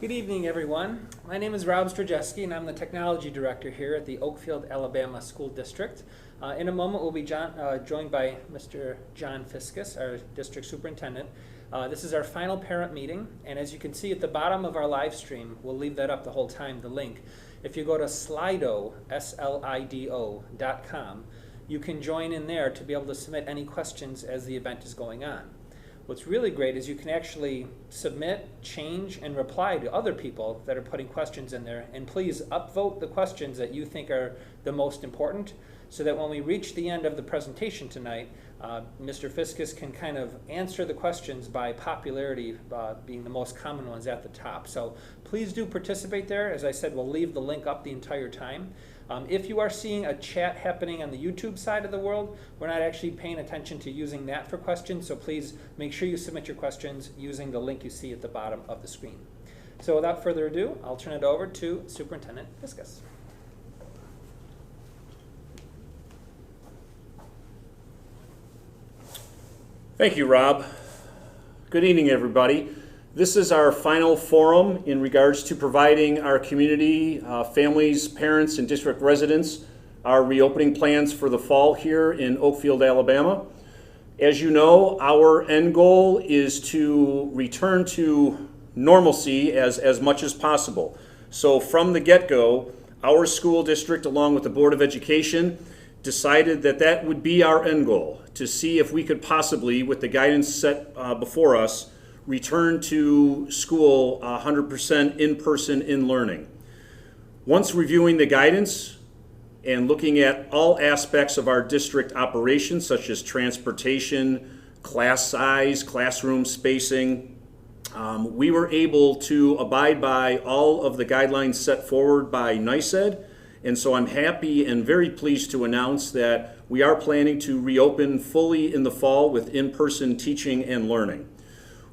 Good evening, everyone. My name is Rob Strajewski, and I'm the Technology Director here at the Oakfield, Alabama School District. In a moment, we'll be joined by Mr. John Fiskus, our District Superintendent. This is our final parent meeting, and as you can see at the bottom of our live stream, we'll leave that up the whole time, the link. If you go to Slido, SLIDO.com, you can join in there to be able to submit any questions as the event is going on. What's really great is you can actually submit, change, and reply to other people that are putting questions in there. And please upvote the questions that you think are the most important so that when we reach the end of the presentation tonight, Mr. Fiskus can kind of answer the questions by popularity being the most common ones at the top. So please do participate there. As I said, we'll leave the link up the entire time. If you are seeing a chat happening on the YouTube side of the world, we're not actually paying attention to using that for questions, so please make sure you submit your questions using the link you see at the bottom of the screen. So without further ado, I'll turn it over to Superintendent Fiskus. Thank you, Rob. Good evening, everybody. This is our final forum in regards to providing our community, families, parents, and district residents our reopening plans for the fall here in Oakfield, Alabama. As you know, our end goal is to return to normalcy as much as possible. So from the get-go, our school district, along with the Board of Education, decided that that would be our end goal, to see if we could possibly, with the guidance set before us, return to school 100% in-person in learning. Once reviewing the guidance and looking at all aspects of our district operations, such as transportation, class size, classroom spacing, we were able to abide by all of the guidelines set forward by NYSED. And so I'm happy and very pleased to announce that we are planning to reopen fully in the fall with in-person teaching and learning.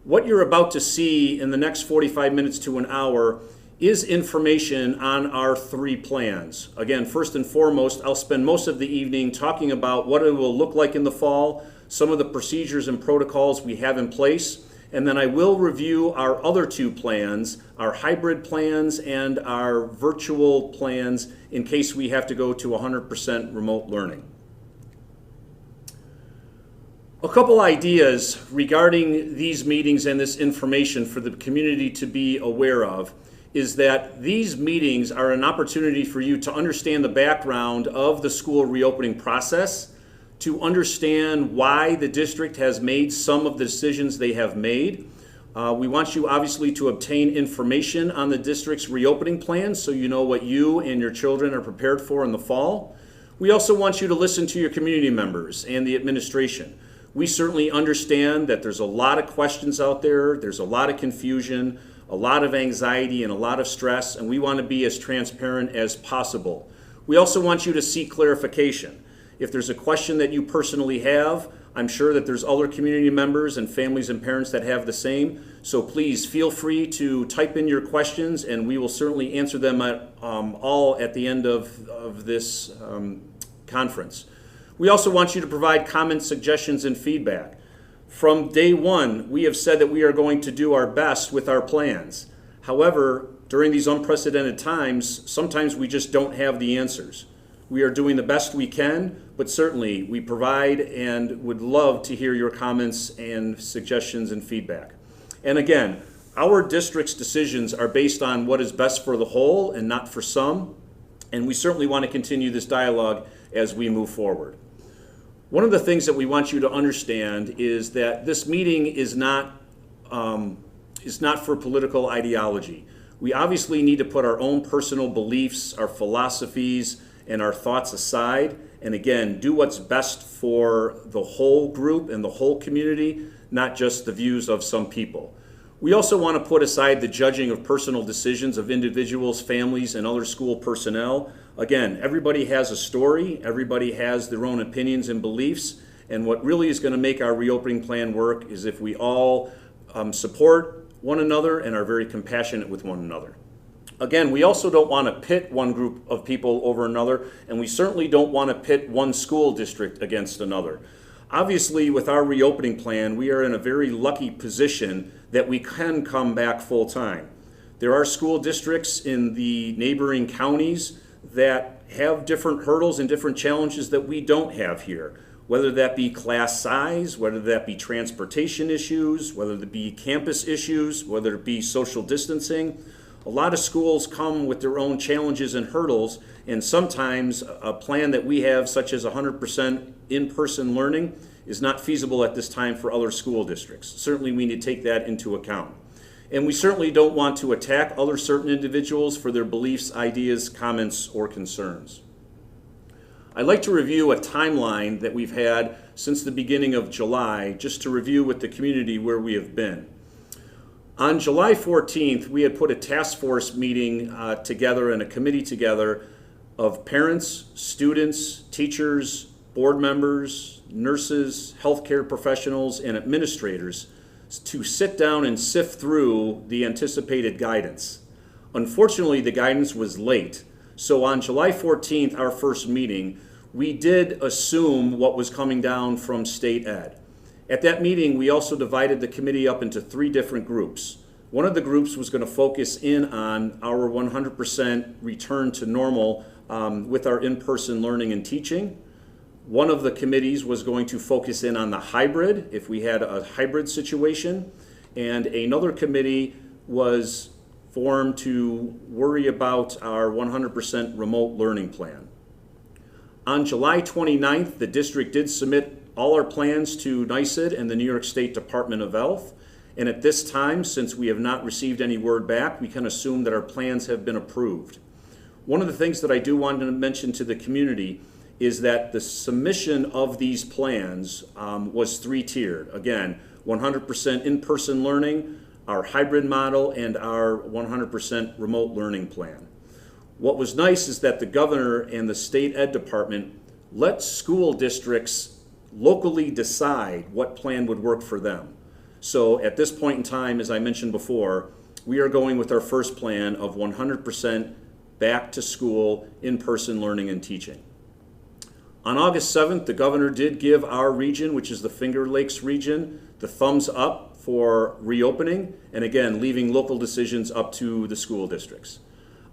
What you're about to see in the next 45 minutes to an hour is information on our three plans. Again, first and foremost, I'll spend most of the evening talking about what it will look like in the fall, some of the procedures and protocols we have in place, and then I will review our other two plans, our hybrid plans and our virtual plans in case we have to go to 100% remote learning. A couple ideas regarding these meetings and this information for the community to be aware of is that these meetings are an opportunity for you to understand the background of the school reopening process, to understand why the district has made some of the decisions they have made. We want you obviously to obtain information on the district's reopening plan so you know what you and your children are prepared for in the fall. We also want you to listen to your community members and the administration. We certainly understand that there's a lot of questions out there, there's a lot of confusion, a lot of anxiety, and a lot of stress, and we want to be as transparent as possible. We also want you to seek clarification. If there's a question that you personally have, I'm sure that there's other community members and families and parents that have the same, so please feel free to type in your questions, and we will certainly answer them all at the end of this conference. We also want you to provide comments, suggestions, and feedback. From day one, we have said that we are going to do our best with our plans. However, during these unprecedented times, sometimes we just don't have the answers. We are doing the best we can, but certainly we provide and would love to hear your comments and suggestions and feedback. And again, our district's decisions are based on what is best for the whole and not for some, and we certainly want to continue this dialogue as we move forward. One of the things that we want you to understand is that this meeting is not for political ideology. We obviously need to put our own personal beliefs, our philosophies, and our thoughts aside, and again, do what's best for the whole group and the whole community, not just the views of some people. We also want to put aside the judging of personal decisions of individuals, families, and other school personnel. Again, everybody has a story, everybody has their own opinions and beliefs, and what really is going to make our reopening plan work is if we all support one another and are very compassionate with one another. Again, we also don't want to pit one group of people over another, and we certainly don't want to pit one school district against another. Obviously, with our reopening plan, we are in a very lucky position that we can come back full time. There are school districts in the neighboring counties that have different hurdles and different challenges that we don't have here, whether that be class size, whether that be transportation issues, whether it be campus issues, whether it be social distancing. A lot of schools come with their own challenges and hurdles, and sometimes a plan that we have, such as 100% in-person learning, is not feasible at this time for other school districts. Certainly we need to take that into account. And we certainly don't want to attack other certain individuals for their beliefs, ideas, comments, or concerns. I'd like to review a timeline that we've had since the beginning of July, just to review with the community where we have been. On July 14th, we had put a task force meeting together and a committee together of parents, students, teachers, board members, nurses, healthcare professionals, and administrators to sit down and sift through the anticipated guidance. Unfortunately, the guidance was late. So on July 14th, our first meeting, we did assume what was coming down from state ed. At that meeting, we also divided the committee up into 3 different groups. One of the groups was going to focus in on our 100% return to normal with our in-person learning and teaching. One of the committees was going to focus in on the hybrid, if we had a hybrid situation. And another committee was formed to worry about our 100% remote learning plan. On July 29th, the district did submit all our plans to NYSED and the New York State Department of Health. And at this time, since we have not received any word back, we can assume that our plans have been approved. One of the things that I do want to mention to the community is that the submission of these plans was 3-tiered. Again, 100% in-person learning, our hybrid model, and our 100% remote learning plan. What was nice is that the governor and the state ed department let school districts locally decide what plan would work for them. So at this point in time, as I mentioned before, we are going with our first plan of 100% back to school in-person learning and teaching. On August 7th, the governor did give our region, which is the Finger Lakes region, the thumbs up for reopening, and again, leaving local decisions up to the school districts.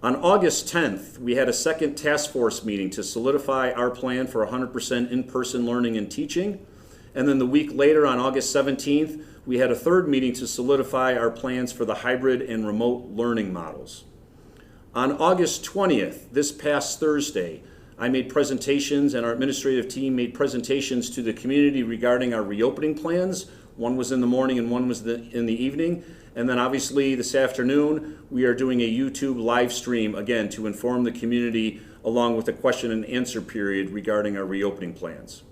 On August 10th, we had a second task force meeting to solidify our plan for 100% in-person learning and teaching. And then the week later, on August 17th, we had a third meeting to solidify our plans for the hybrid and remote learning models. On August 20th, this past Thursday, I made presentations and our administrative team made presentations to the community regarding our reopening plans. One was in the morning and one was in the evening. And then obviously this afternoon, we are doing a YouTube live stream, again, to inform the community along with a question and answer period regarding our reopening plans.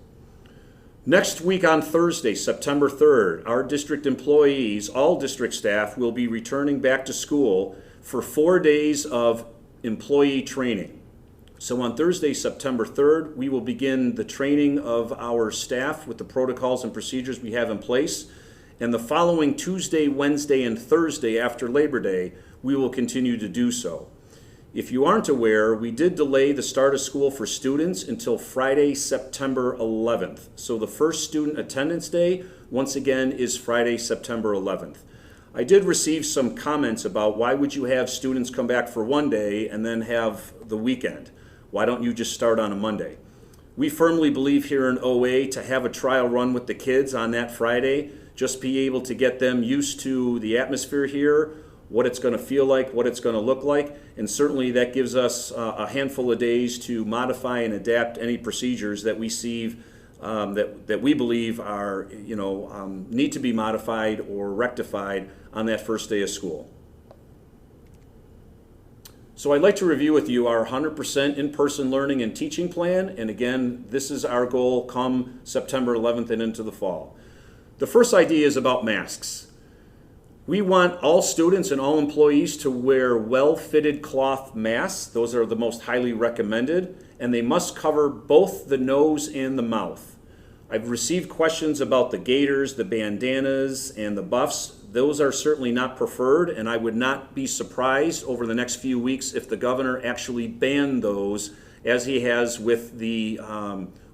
Next week on Thursday, September 3rd, our district employees, all district staff, will be returning back to school for 4 days of employee training. So on Thursday, September 3rd, we will begin the training of our staff with the protocols and procedures we have in place. And the following Tuesday, Wednesday, and Thursday after Labor Day, we will continue to do so. If you aren't aware, we did delay the start of school for students until Friday, September 11th. So the first student attendance day, once again, is Friday, September 11th. I did receive some comments about why would you have students come back for one day and then have the weekend? Why don't you just start on a Monday? We firmly believe here in OA to have a trial run with the kids on that Friday, just be able to get them used to the atmosphere here, what it's going to feel like, what it's going to look like, and certainly that gives us a handful of days to modify and adapt any procedures that we see that we believe are need to be modified or rectified on that first day of school. So I'd like to review with you our 100% in-person learning and teaching plan, and again, this is our goal come September 11th and into the fall. The first idea is about masks. We want all students and all employees to wear well-fitted cloth masks. Those are the most highly recommended, and they must cover both the nose and the mouth. I've received questions about the gaiters, the bandanas, and the buffs. Those are certainly not preferred, and I would not be surprised over the next few weeks if the governor actually banned those, as he has with the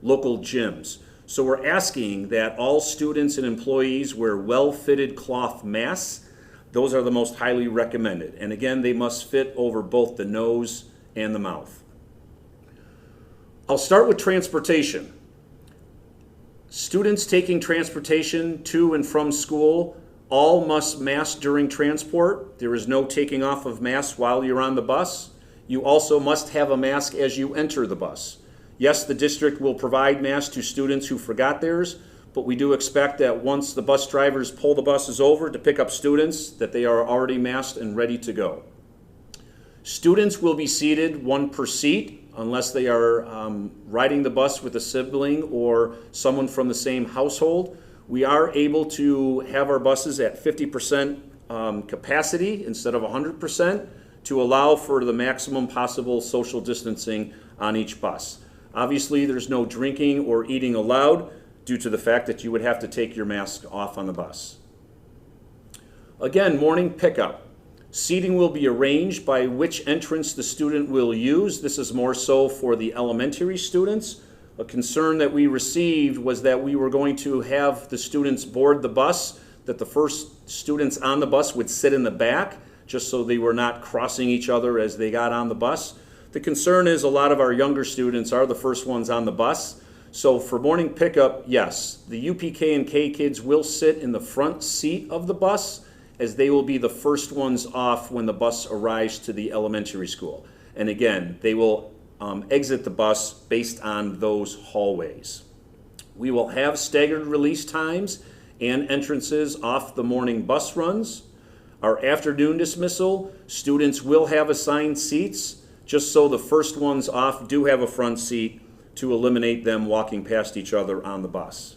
local gyms. So we're asking that all students and employees wear well-fitted cloth masks. those are the most highly recommended. And again, they must fit over both the nose and the mouth. I'll start with transportation. Students taking transportation to and from school all must mask during transport. There is no taking off of masks while you're on the bus. You also must have a mask as you enter the bus. Yes, the district will provide masks to students who forgot theirs, but we do expect that once the bus drivers pull the buses over to pick up students, that they are already masked and ready to go. Students will be seated one per seat unless they are riding the bus with a sibling or someone from the same household. We are able to have our buses at 50% capacity instead of 100% to allow for the maximum possible social distancing on each bus. Obviously, there's no drinking or eating allowed due to the fact that you would have to take your mask off on the bus. Again, morning pickup. Seating will be arranged by which entrance the student will use. This is more so for the elementary students. A concern that we received was that we were going to have the students board the bus, that the first students on the bus would sit in the back, just so they were not crossing each other as they got on the bus. The concern is a lot of our younger students are the first ones on the bus. So for morning pickup, yes, the UPK and K kids will sit in the front seat of the bus, as they will be the first ones off when the bus arrives to the elementary school. And again, they will exit the bus based on those hallways. We will have staggered release times and entrances off the morning bus runs. Our afternoon dismissal, students will have assigned seats, just so the first ones off do have a front seat to eliminate them walking past each other on the bus.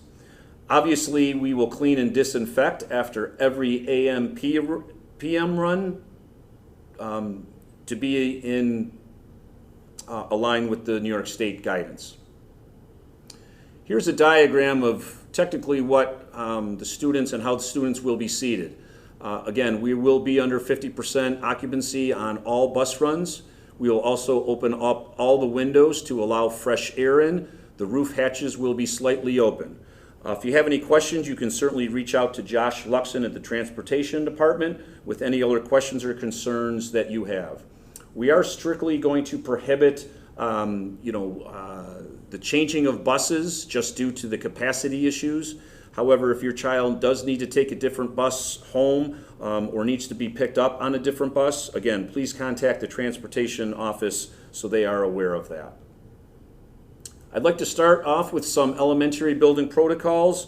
Obviously, we will clean and disinfect after every AM PM run to be in align with the New York State guidance. Here's a diagram of technically what the students and how the students will be seated. Again, we will be under 50% occupancy on all bus runs. We will also open up all the windows to allow fresh air in. The roof hatches will be slightly open. If you have any questions, you can certainly reach out to Josh Luxon at the Transportation Department with any other questions or concerns that you have. We are strictly going to prohibit the changing of buses just due to the capacity issues. However, if your child does need to take a different bus home or needs to be picked up on a different bus, again, please contact the transportation office so they are aware of that. I'd like to start off with some elementary building protocols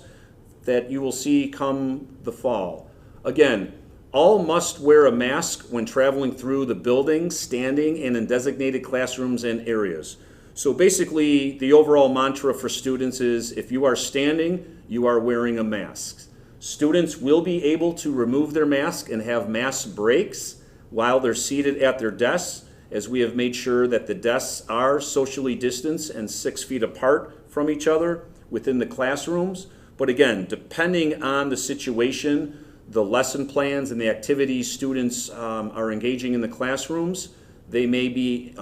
that you will see come the fall. Again, all must wear a mask when traveling through the building, standing, and in designated classrooms and areas. So basically, the overall mantra for students is if you are standing, you are wearing a mask. Students will be able to remove their mask and have mask breaks while they're seated at their desks, as we have made sure that the desks are socially distanced and 6 feet apart from each other within the classrooms. But again, depending on the situation, the lesson plans and the activities students are engaging in the classrooms, they may be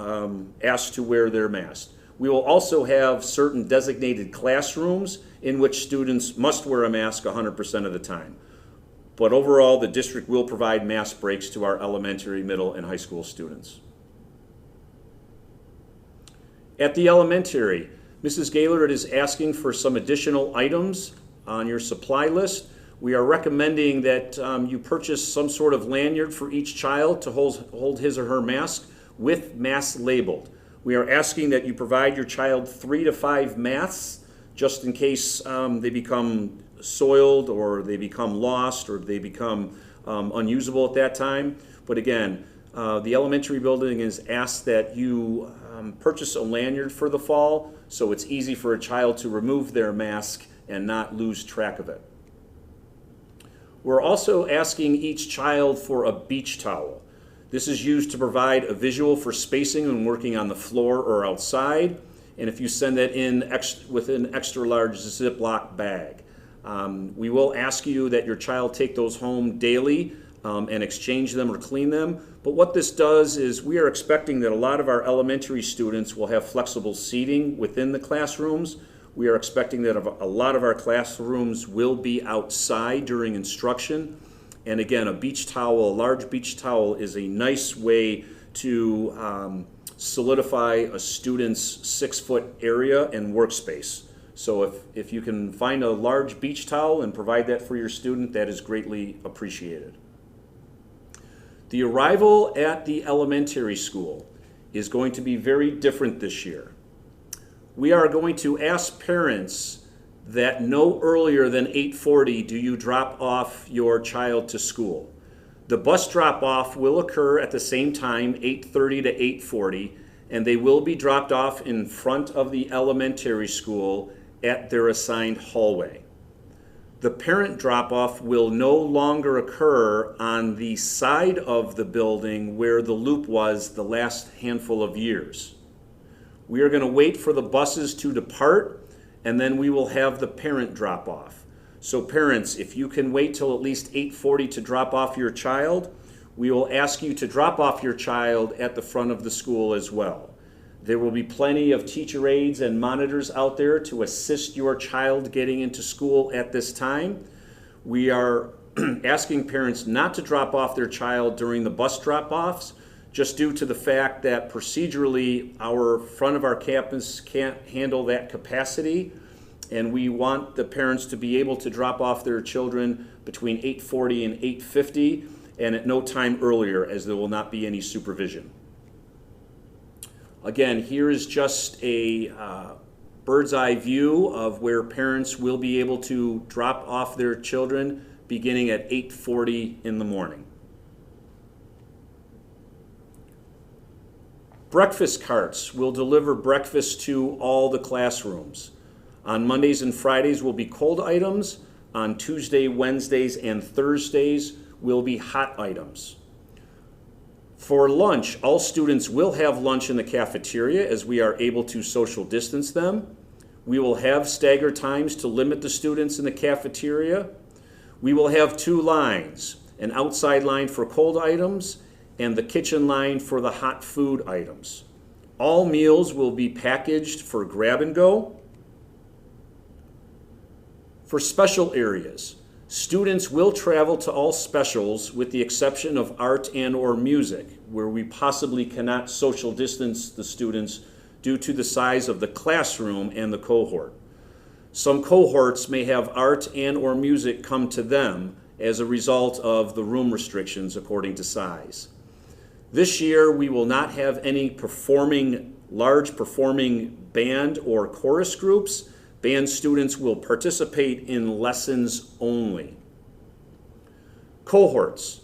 asked to wear their mask. We will also have certain designated classrooms in which students must wear a mask 100% of the time. But overall, the district will provide mask breaks to our elementary, middle, and high school students. At the elementary, Mrs. Gaylord is asking for some additional items on your supply list. We are recommending that you purchase some sort of lanyard for each child to hold his or her mask with mask labeled. We are asking that you provide your child 3 to 5 masks just in case they become soiled or they become lost or they become unusable at that time. But again, the elementary building is asked that you purchase a lanyard for the fall so it's easy for a child to remove their mask and not lose track of it. We're also asking each child for a beach towel. This is used to provide a visual for spacing when working on the floor or outside, and if you send that in with an extra large Ziploc bag. We will ask you that your child take those home daily and exchange them or clean them. But what this does is we are expecting that a lot of our elementary students will have flexible seating within the classrooms. We are expecting that a lot of our classrooms will be outside during instruction. And again, a beach towel, a large beach towel, is a nice way to solidify a student's 6-foot area and workspace. So if you can find a large beach towel and provide that for your student, that is greatly appreciated. The arrival at the elementary school is going to be very different this year. We are going to ask parents that no earlier than 8:40 do you drop off your child to school. The bus drop-off will occur at the same time, 8:30 to 8:40, and they will be dropped off in front of the elementary school at their assigned hallway. The parent drop-off will no longer occur on the side of the building where the loop was the last handful of years. We are going to wait for the buses to depart, and then we will have the parent drop-off. So parents, if you can wait till at least 8:40 to drop off your child, we will ask you to drop off your child at the front of the school as well. There will be plenty of teacher aides and monitors out there to assist your child getting into school at this time. We are asking parents not to drop off their child during the bus drop-offs, just due to the fact that procedurally our front of our campus can't handle that capacity, and we want the parents to be able to drop off their children between 8:40 and 8:50 and at no time earlier, as there will not be any supervision. Again, here is just a bird's eye view of where parents will be able to drop off their children beginning at 8:40 in the morning. Breakfast carts will deliver breakfast to all the classrooms. On Mondays and Fridays will be cold items. On Tuesday, Wednesdays, and Thursdays will be hot items. For lunch, all students will have lunch in the cafeteria as we are able to social distance them. We will have stagger times to limit the students in the cafeteria. We will have 2 lines, an outside line for cold items and the kitchen line for the hot food items. All meals will be packaged for grab and go. For special areas, students will travel to all specials with the exception of art and or music, where we possibly cannot social distance the students due to the size of the classroom and the cohort. Some cohorts may have art and or music come to them as a result of the room restrictions according to size. This year, we will not have any large performing band or chorus groups. Band students will participate in lessons only. Cohorts.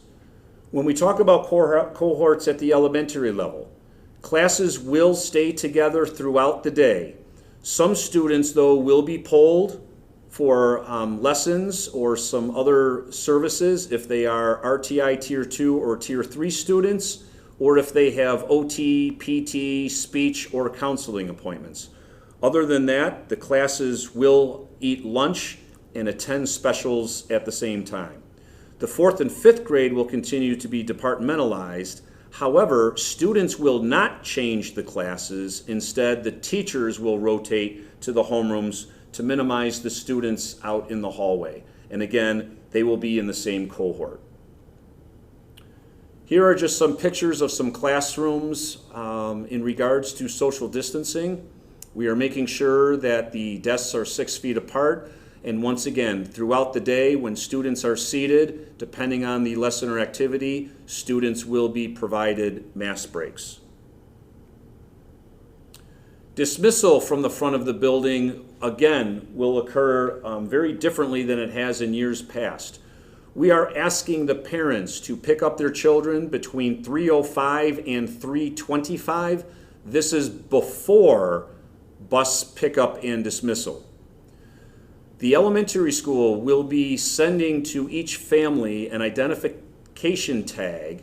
When we talk about cohorts at the elementary level, classes will stay together throughout the day. Some students, though, will be pulled for lessons or some other services if they are RTI Tier 2 or Tier 3 students, or if they have OT, PT, speech, or counseling appointments. Other than that, the classes will eat lunch and attend specials at the same time. The 4th and 5th grade will continue to be departmentalized. However, students will not change the classes. Instead, the teachers will rotate to the homerooms to minimize the students out in the hallway. And again, they will be in the same cohort. Here are just some pictures of some classrooms in regards to social distancing. We are making sure that the desks are 6 feet apart. And once again, throughout the day, when students are seated, depending on the lesson or activity, students will be provided mask breaks. Dismissal from the front of the building, again, will occur very differently than it has in years past. We are asking the parents to pick up their children between 3:05 and 3:25. This is before bus pickup and dismissal. The elementary school will be sending to each family an identification tag,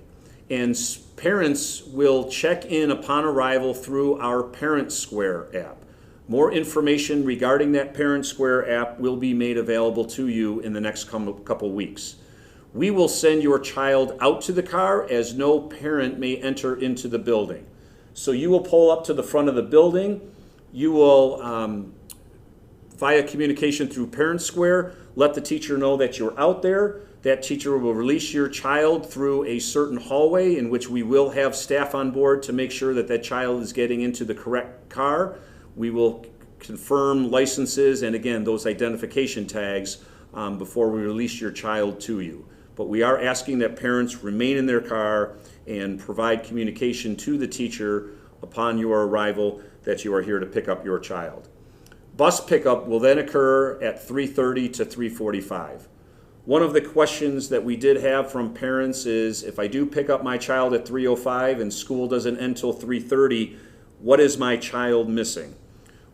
and parents will check in upon arrival through our Parent Square app. More information regarding that Parent Square app will be made available to you in the next couple weeks. We will send your child out to the car as no parent may enter into the building. So you will pull up to the front of the building. You will, via communication through Parent Square, let the teacher know that you're out there. that teacher will release your child through a certain hallway in which we will have staff on board to make sure that that child is getting into the correct car. We will confirm licenses and, again, those identification tags before we release your child to you. But we are asking that parents remain in their car and provide communication to the teacher upon your arrival that you are here to pick up your child. Bus pickup will then occur at 3:30 to 3:45. One of the questions that we did have from parents is, if I do pick up my child at 3:05 and school doesn't end till 3:30, what is my child missing?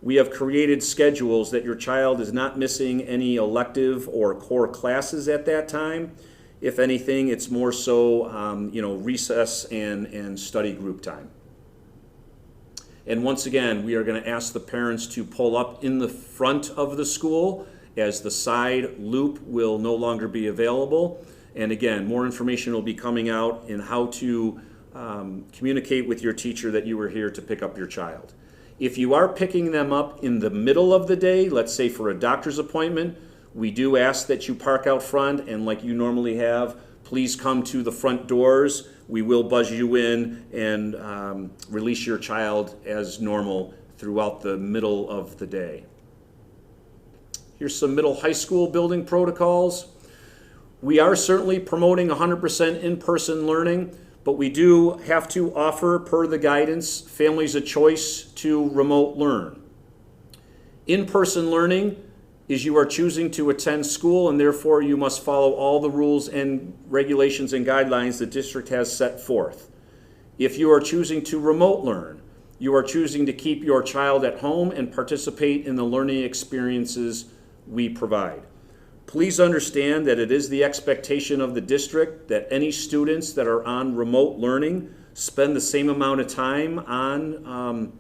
We have created schedules that your child is not missing any elective or core classes at that time. If anything, it's more so recess and study group time. And once again, we are going to ask the parents to pull up in the front of the school, as the side loop will no longer be available. And again, more information will be coming out in how to communicate with your teacher that you were here to pick up your child. If you are picking them up in the middle of the day, let's say for a doctor's appointment, we do ask that you park out front, and like you normally have, please come to the front doors. We will buzz you in and release your child as normal throughout the middle of the day. Here's some middle high school building protocols. We are certainly promoting 100% in-person learning, but we do have to offer, per the guidance, families a choice to remote learn. In-person learning is you are choosing to attend school, and therefore you must follow all the rules and regulations and guidelines the district has set forth. If you are choosing to remote learn, you are choosing to keep your child at home and participate in the learning experiences we provide. Please understand that it is the expectation of the district that any students that are on remote learning spend the same amount of time on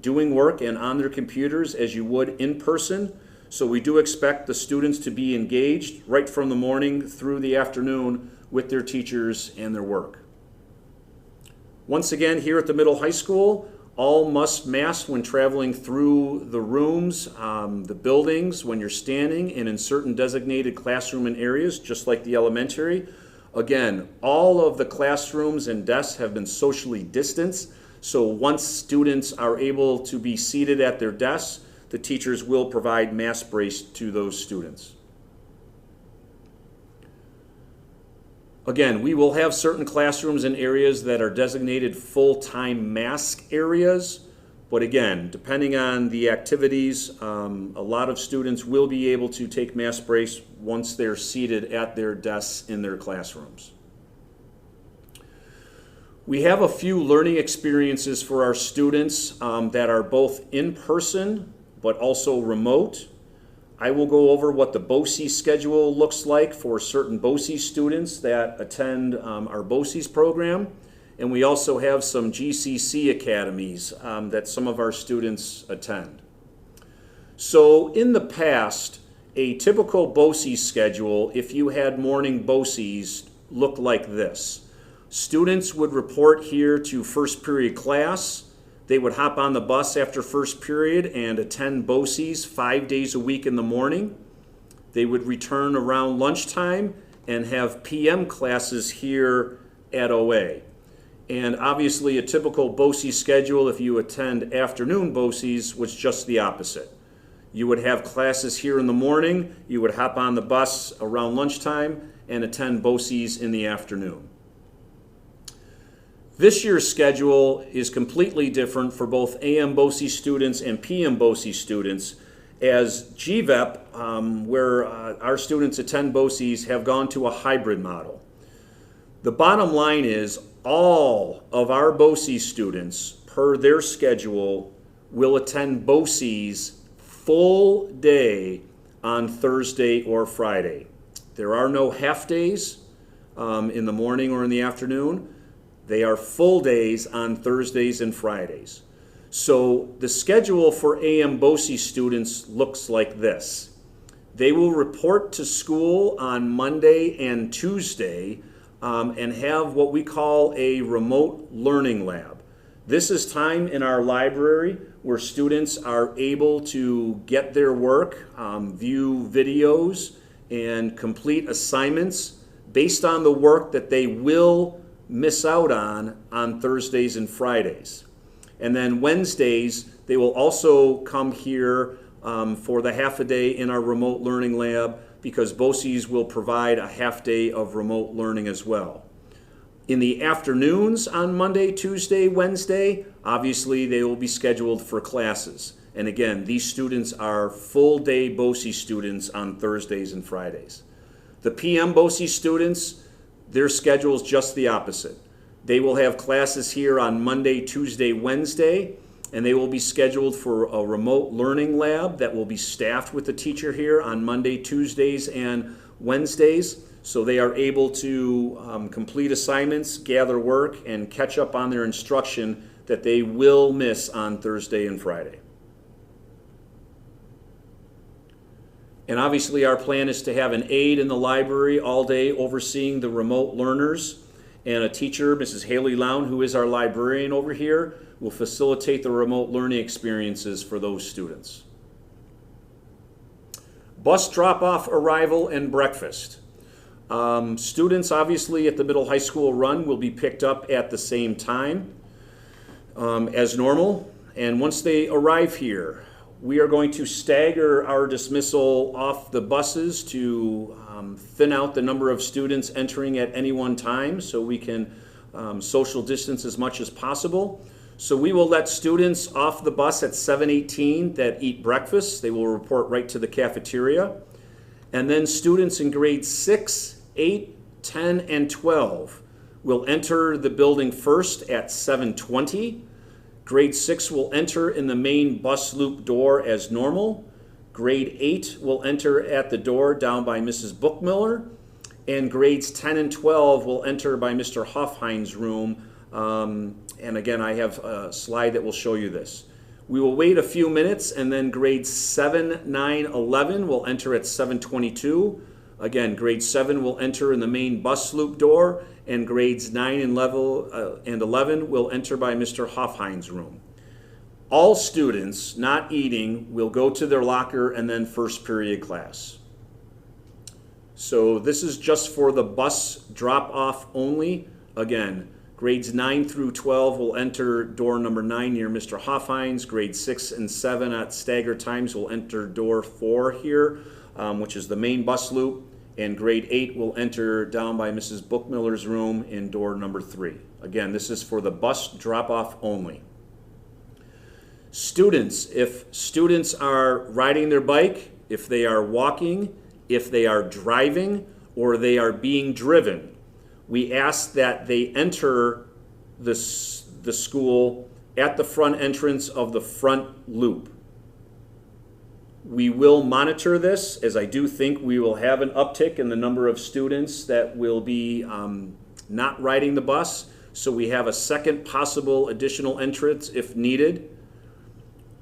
doing work and on their computers as you would in person. So we do expect the students to be engaged right from the morning through the afternoon with their teachers and their work. Once again, here at the middle high school, all must mask when traveling through the rooms, the buildings, when you're standing, and in certain designated classroom and areas, just like the elementary. Again, all of the classrooms and desks have been socially distanced, so once students are able to be seated at their desks, the teachers will provide mask brace to those students. Again, we will have certain classrooms and areas that are designated full-time mask areas, but again, depending on the activities, a lot of students will be able to take mask brace once they're seated at their desks in their classrooms. We have a few learning experiences for our students that are both in person but also remote. I will go over what the BOCES schedule looks like for certain BOCES students that attend our BOCES program. And we also have some GCC academies that some of our students attend. So in the past, a typical BOCES schedule, if you had morning BOCES, looked like this. Students would report here to first period class. They would hop on the bus after first period and attend BOCES 5 days a week in the morning. They would return around lunchtime and have PM classes here at OA. And obviously a typical BOCES schedule, if you attend afternoon BOCES, was just the opposite. You would have classes here in the morning, you would hop on the bus around lunchtime and attend BOCES in the afternoon. This year's schedule is completely different for both AM BOCES students and PM BOCES students, as GVEP, where our students attend BOCES, have gone to a hybrid model. The bottom line is all of our BOCES students, per their schedule, will attend BOCES full day on Thursday or Friday. There are no half days in the morning or in the afternoon. They are full days on Thursdays and Fridays. So the schedule for AM BOCES students looks like this. They will report to school on Monday and Tuesday and have what we call a remote learning lab. This is time in our library where students are able to get their work, view videos, and complete assignments based on the work that they will miss out on Thursdays and Fridays. And then Wednesdays, they will also come here for the half a day in our remote learning lab, because BOCES will provide a half day of remote learning as well. In the afternoons on Monday, Tuesday, Wednesday, obviously they will be scheduled for classes. And again, these students are full day BOCES students on Thursdays and Fridays. The PM BOCES students, their schedule is just the opposite. They will have classes here on Monday, Tuesday, Wednesday, and they will be scheduled for a remote learning lab that will be staffed with the teacher here on Monday, Tuesdays, and Wednesdays. So they are able to complete assignments, gather work, and catch up on their instruction that they will miss on Thursday and Friday. And obviously our plan is to have an aide in the library all day overseeing the remote learners, and a teacher, Mrs. Haley Lown, who is our librarian over here, will facilitate the remote learning experiences for those students. Bus drop-off, arrival, and breakfast. Students obviously at the middle high school run will be picked up at the same time as normal, and once they arrive here, we are going to stagger our dismissal off the buses to thin out the number of students entering at any one time so we can social distance as much as possible. So we will let students off the bus at 7:18 that eat breakfast. They will report right to the cafeteria. And then students in grades 6, 8, 10, and 12 will enter the building first at 7:20. Grade 6 will enter in the main bus loop door as normal. Grade 8 will enter at the door down by Mrs. Bookmiller. And grades 10 and 12 will enter by Mr. Hoffhein's room. And again, I have a slide that will show you this. We will wait a few minutes, and then grades 7, 9, 11 will enter at 7:22. Again, grade 7 will enter in the main bus loop door, and grades 9 and 11 will enter by Mr. Hoffhein's room. All students not eating will go to their locker and then first period class. So this is just for the bus drop-off only. Again, grades 9 through 12 will enter door number 9 near Mr. Hoffhein's. Grades 6 and 7 at staggered times will enter door 4 here, which is the main bus loop. And grade 8 will enter down by Mrs. Bookmiller's room in door number 3. Again, this is for the bus drop-off only. Students, if students are riding their bike, if they are walking, if they are driving, or they are being driven, we ask that they enter the school at the front entrance of the front loop. We will monitor this, as I do think we will have an uptick in the number of students that will be not riding the bus, so we have a second possible additional entrance if needed.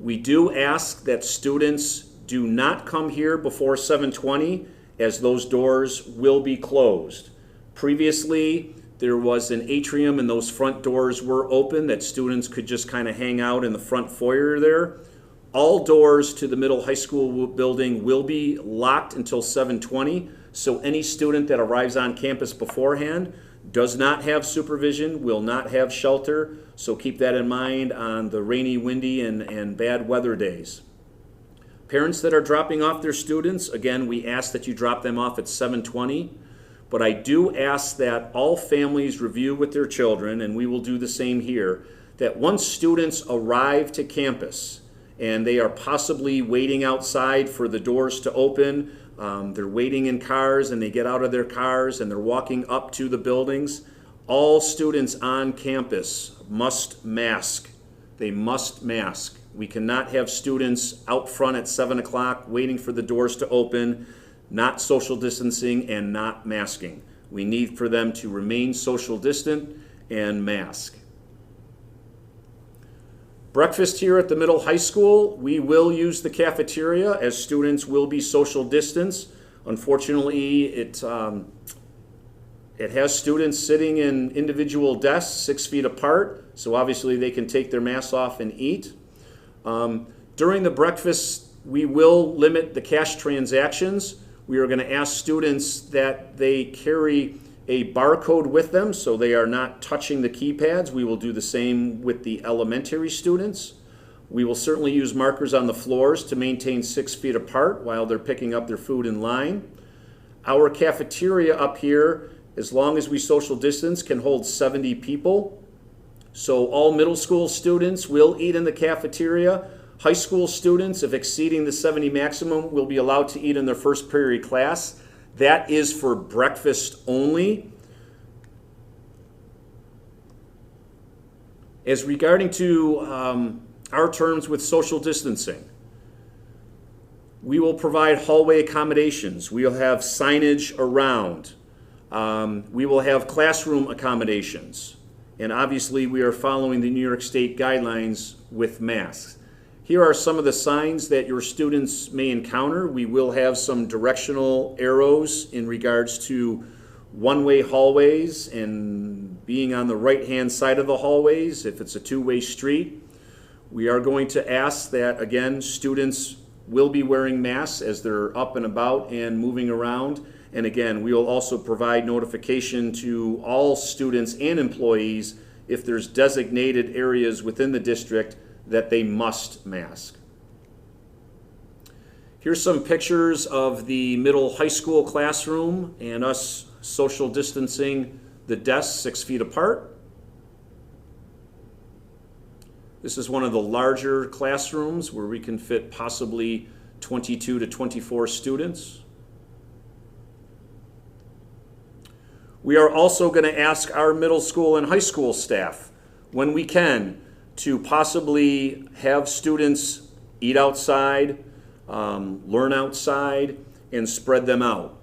We do ask that students do not come here before 7:20, as those doors will be closed. Previously, there was an atrium and those front doors were open that students could just kind of hang out in the front foyer there. All doors to the middle high school building will be locked until 7:20, so any student that arrives on campus beforehand does not have supervision, will not have shelter, so keep that in mind on the rainy, windy, and bad weather days. Parents that are dropping off their students, again, we ask that you drop them off at 7:20, but I do ask that all families review with their children, and we will do the same here, that once students arrive to campus, and they are possibly waiting outside for the doors to open. They're waiting in cars, and they get out of their cars, and they're walking up to the buildings. All students on campus must mask. They must mask. We cannot have students out front at 7 o'clock waiting for the doors to open, not social distancing and not masking. We need for them to remain social distant and mask. Breakfast here at the middle high school, we will use the cafeteria as students will be social distance. Unfortunately, it has students sitting in individual desks 6 feet apart, so obviously they can take their masks off and eat. During the breakfast, we will limit the cash transactions. We are going to ask students that they carry a barcode with them so they are not touching the keypads. We will do the same with the elementary students. We will certainly use markers on the floors to maintain 6 feet apart while they're picking up their food in line. Our cafeteria up here, as long as we social distance, can hold 70 people. So all middle school students will eat in the cafeteria. High school students, if exceeding the 70 maximum, will be allowed to eat in their first period class. That is for breakfast only. As regarding to our terms with social distancing, we will provide hallway accommodations. We will have signage around. We will have classroom accommodations. And obviously we are following the New York State guidelines with masks. Here are some of the signs that your students may encounter. We will have some directional arrows in regards to one-way hallways and being on the right-hand side of the hallways if it's a two-way street. We are going to ask that, again, students will be wearing masks as they're up and about and moving around. And again, we will also provide notification to all students and employees if there's designated areas within the district that they must mask. Here's some pictures of the middle high school classroom and us social distancing the desks 6 feet apart. This is one of the larger classrooms where we can fit possibly 22 to 24 students. We are also going to ask our middle school and high school staff, when we can, to possibly have students eat outside, learn outside, and spread them out.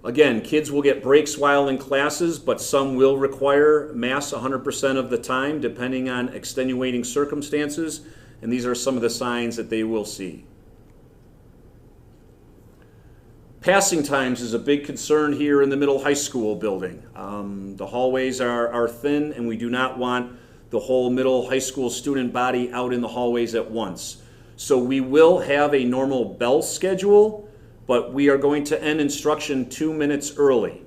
Again, kids will get breaks while in classes, but some will require masks 100% of the time, depending on extenuating circumstances, and these are some of the signs that they will see. Passing times is a big concern here in the middle high school building. The hallways are thin, and we do not want the whole middle high school student body out in the hallways at once. So we will have a normal bell schedule, but we are going to end instruction 2 minutes early.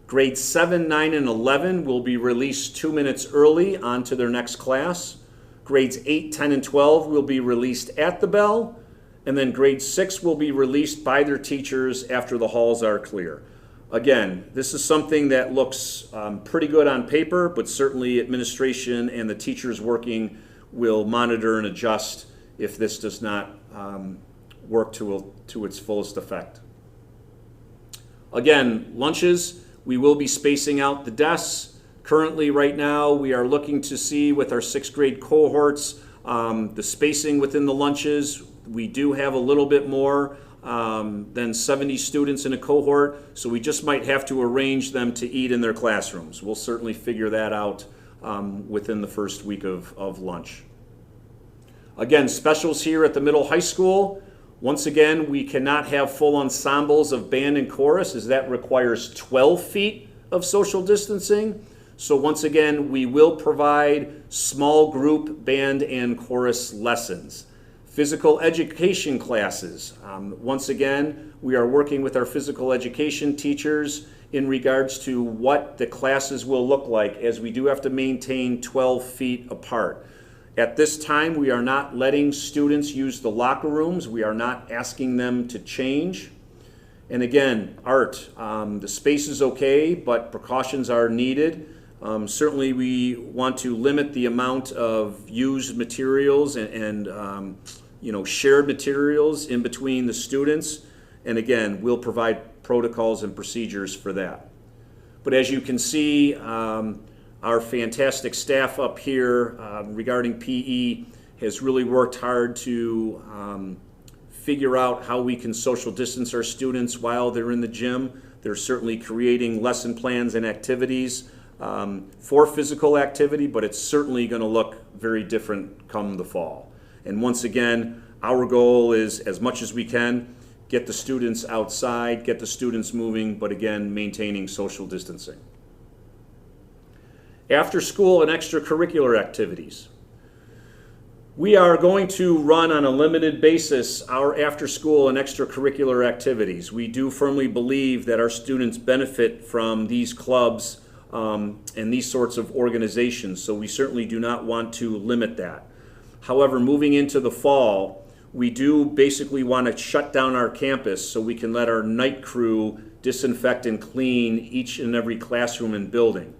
Grades 7, 9, and 11 will be released 2 minutes early onto their next class. Grades 8, 10, and 12 will be released at the bell. And then grade 6 will be released by their teachers after the halls are clear. Again, this is something that looks pretty good on paper, but certainly administration and the teachers working will monitor and adjust if this does not work to its fullest effect. Again, lunches, we will be spacing out the desks. Currently, right now, we are looking to see with our 6th grade cohorts the spacing within the lunches. We do have a little bit more than 70 students in a cohort, so we just might have to arrange them to eat in their classrooms. We'll certainly figure that out within the first week of lunch. Again, specials here at the middle high school. Once again, we cannot have full ensembles of band and chorus, as that requires 12 feet of social distancing. So once again, we will provide small group band and chorus lessons. Physical education classes. Once again, we are working with our physical education teachers in regards to what the classes will look like, as we do have to maintain 12 feet apart. At this time, we are not letting students use the locker rooms. We are not asking them to change. And again, art. The space is okay, but precautions are needed. Certainly we want to limit the amount of used materials and shared materials in between the students. And again, we'll provide protocols and procedures for that. But as you can see, our fantastic staff up here regarding PE has really worked hard to figure out how we can social distance our students while they're in the gym. They're certainly creating lesson plans and activities for physical activity, but it's certainly going to look very different come the fall. And once again, our goal is, as much as we can, get the students outside, get the students moving, but again, maintaining social distancing. After school and extracurricular activities. We are going to run on a limited basis our after-school and extracurricular activities. We do firmly believe that our students benefit from these clubs and these sorts of organizations, so we certainly do not want to limit that. However, moving into the fall, we do basically want to shut down our campus so we can let our night crew disinfect and clean each and every classroom and building.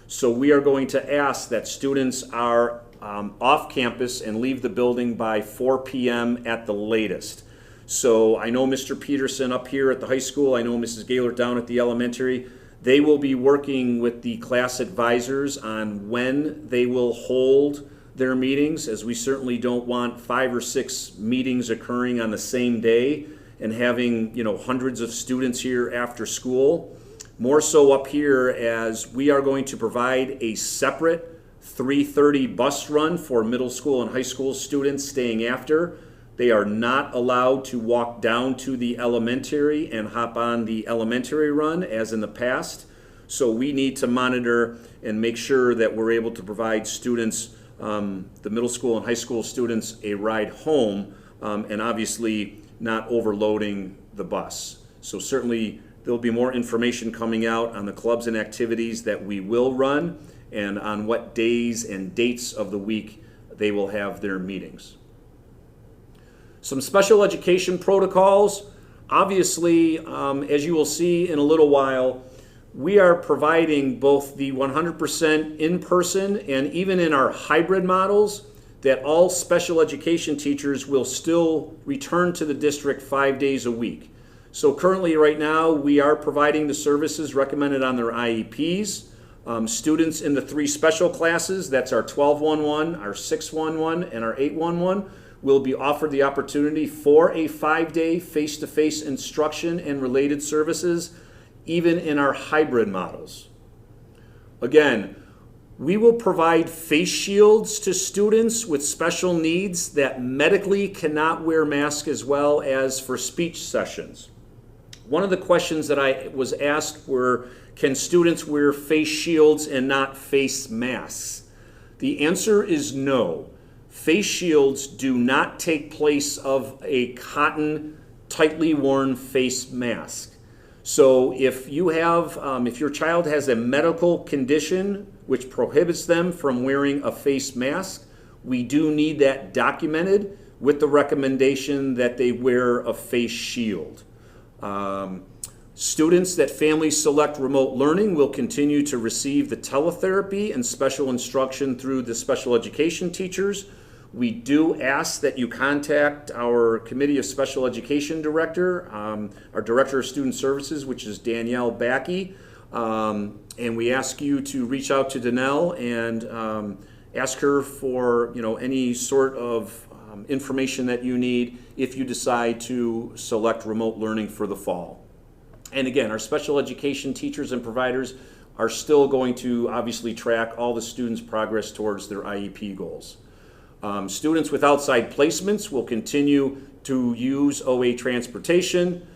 So we are going to ask that students are off campus and leave the building by 4 p.m. at the latest. So I know Mr. Peterson up here at the high school, I know Mrs. Gaylor down at the elementary, they will be working with the class advisors on when they will hold their meetings, as we certainly don't want 5 or 6 meetings occurring on the same day and having, you know, hundreds of students here after school. More so up here, as we are going to provide a separate 3:30 bus run for middle school and high school students staying after. They are not allowed to walk down to the elementary and hop on the elementary run as in the past. So we need to monitor and make sure that we're able to provide students, the middle school and high school students, a ride home, and obviously not overloading the bus. So certainly there'll be more information coming out on the clubs and activities that we will run and on what days and dates of the week they will have their meetings. Some special education protocols. Obviously, as you will see in a little while, we are providing both the 100% in-person and even in our hybrid models that all special education teachers will still return to the district 5 days a week. So currently right now we are providing the services recommended on their IEPs. Students in the 3 special classes, that's our 1211, our 611, and our 811, will be offered the opportunity for a 5-day face-to-face instruction and related services, even in our hybrid models. Again, we will provide face shields to students with special needs that medically cannot wear masks, as well as for speech sessions. One of the questions that I was asked were, can students wear face shields and not face masks? The answer is no. Face shields do not take place of a cotton, tightly worn face mask. So if you have, if your child has a medical condition which prohibits them from wearing a face mask, we do need that documented with the recommendation that they wear a face shield. Students that families select remote learning will continue to receive the teletherapy and special instruction through the special education teachers. We do ask that you contact our Committee of Special Education Director, our Director of Student Services, which is Danielle Backey, and we ask you to reach out to Danelle and ask her for, you know, any sort of information that you need if you decide to select remote learning for the fall. And again, our special education teachers and providers are still going to obviously track all the students' progress towards their IEP goals. Students with outside placements will continue to use OA transportation.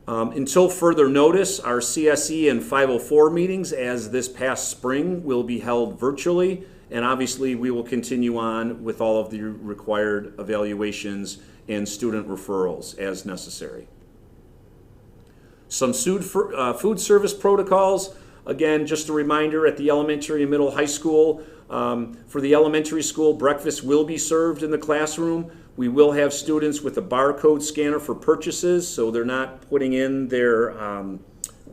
Until further notice, our CSE and 504 meetings, as this past spring, will be held virtually, and obviously we will continue on with all of the required evaluations and student referrals as necessary. Some food service protocols. Again, just a reminder, at the elementary and middle high school, for the elementary school, breakfast will be served in the classroom. We will have students with a barcode scanner for purchases, so they're not putting in their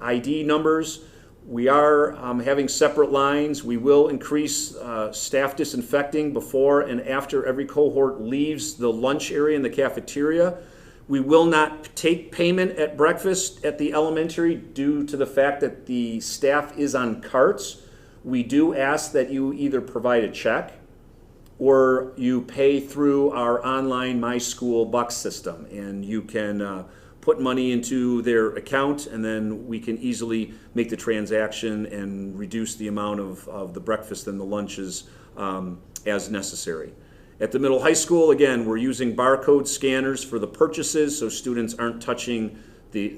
ID numbers. We are having separate lines. We will increase staff disinfecting before and after every cohort leaves the lunch area in the cafeteria. We will not take payment at breakfast at the elementary due to the fact that the staff is on carts. We do ask that you either provide a check or you pay through our online My School Bucks system, and you can put money into their account, and then we can easily make the transaction and reduce the amount of the breakfast and the lunches as necessary. At the middle high school, again, we're using barcode scanners for the purchases so students aren't touching the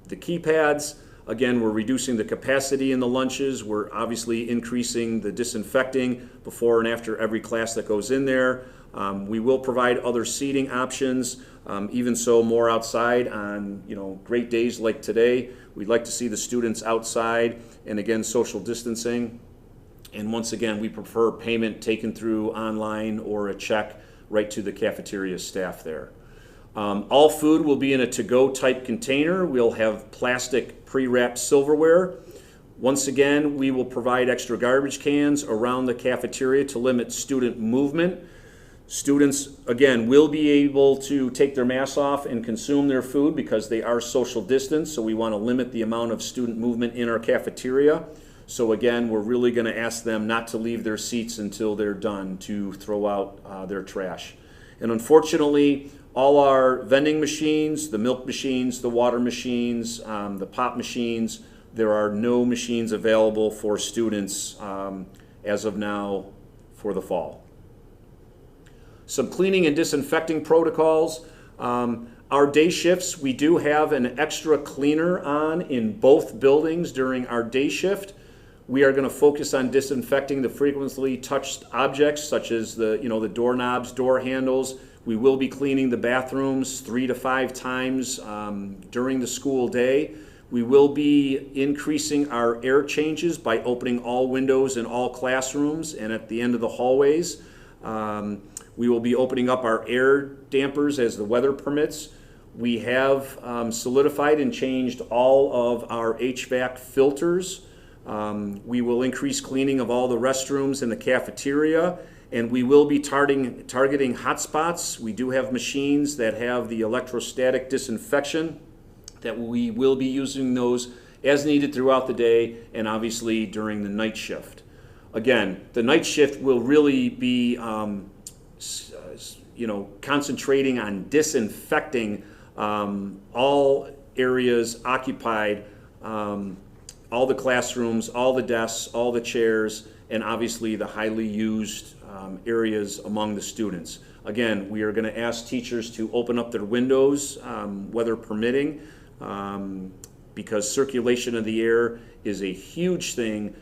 keypads. Again, we're reducing the capacity in the lunches. We're obviously increasing the disinfecting before and after every class that goes in there. We will provide other seating options, even so more outside on great days like today. We'd like to see the students outside, and again, social distancing. And once again, we prefer payment taken through online or a check right to the cafeteria staff there. All food will be in a to-go type container. We'll have plastic pre-wrapped silverware. Once again, we will provide extra garbage cans around the cafeteria to limit student movement. Students, again, will be able to take their masks off and consume their food because they are social distance, so we want to limit the amount of student movement in our cafeteria. So again, we're really going to ask them not to leave their seats until they're done to throw out their trash. And unfortunately, all our vending machines, the milk machines, the water machines, the pop machines, there are no machines available for students as of now for the fall. Some cleaning and disinfecting protocols. Our day shifts, we do have an extra cleaner on in both buildings during our day shift. We are going to focus on disinfecting the frequently touched objects such as the doorknobs, door handles. We will be cleaning the bathrooms 3 to 5 times during the school day. We will be increasing our air changes by opening all windows in all classrooms and at the end of the hallways. We will be opening up our air dampers as the weather permits. We have solidified and changed all of our HVAC filters. We will increase cleaning of all the restrooms in the cafeteria, and we will be targeting hotspots. We do have machines that have the electrostatic disinfection that we will be using those as needed throughout the day and obviously during the night shift. Again, the night shift will really be concentrating on disinfecting all areas occupied, all the classrooms, all the desks, all the chairs, and obviously the highly used areas among the students. Again, we are going to ask teachers to open up their windows, weather permitting, because circulation of the air is a huge thing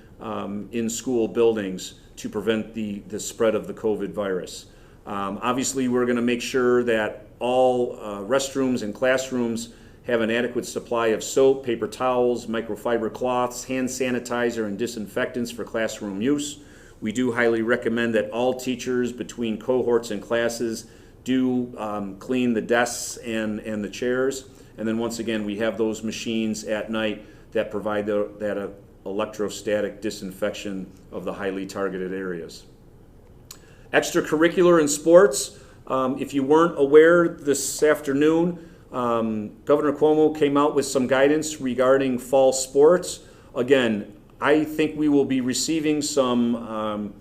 in school buildings to prevent the spread of the COVID virus. Obviously, we're going to make sure that all restrooms and classrooms have an adequate supply of soap, paper towels, microfiber cloths, hand sanitizer, and disinfectants for classroom use. We do highly recommend that all teachers between cohorts and classes do clean the desks and the chairs. And then once again, we have those machines at night that provide that electrostatic disinfection of the highly targeted areas. Extracurricular and sports. If you weren't aware this afternoon, Governor Cuomo came out with some guidance regarding fall sports. Again, I think we will be receiving some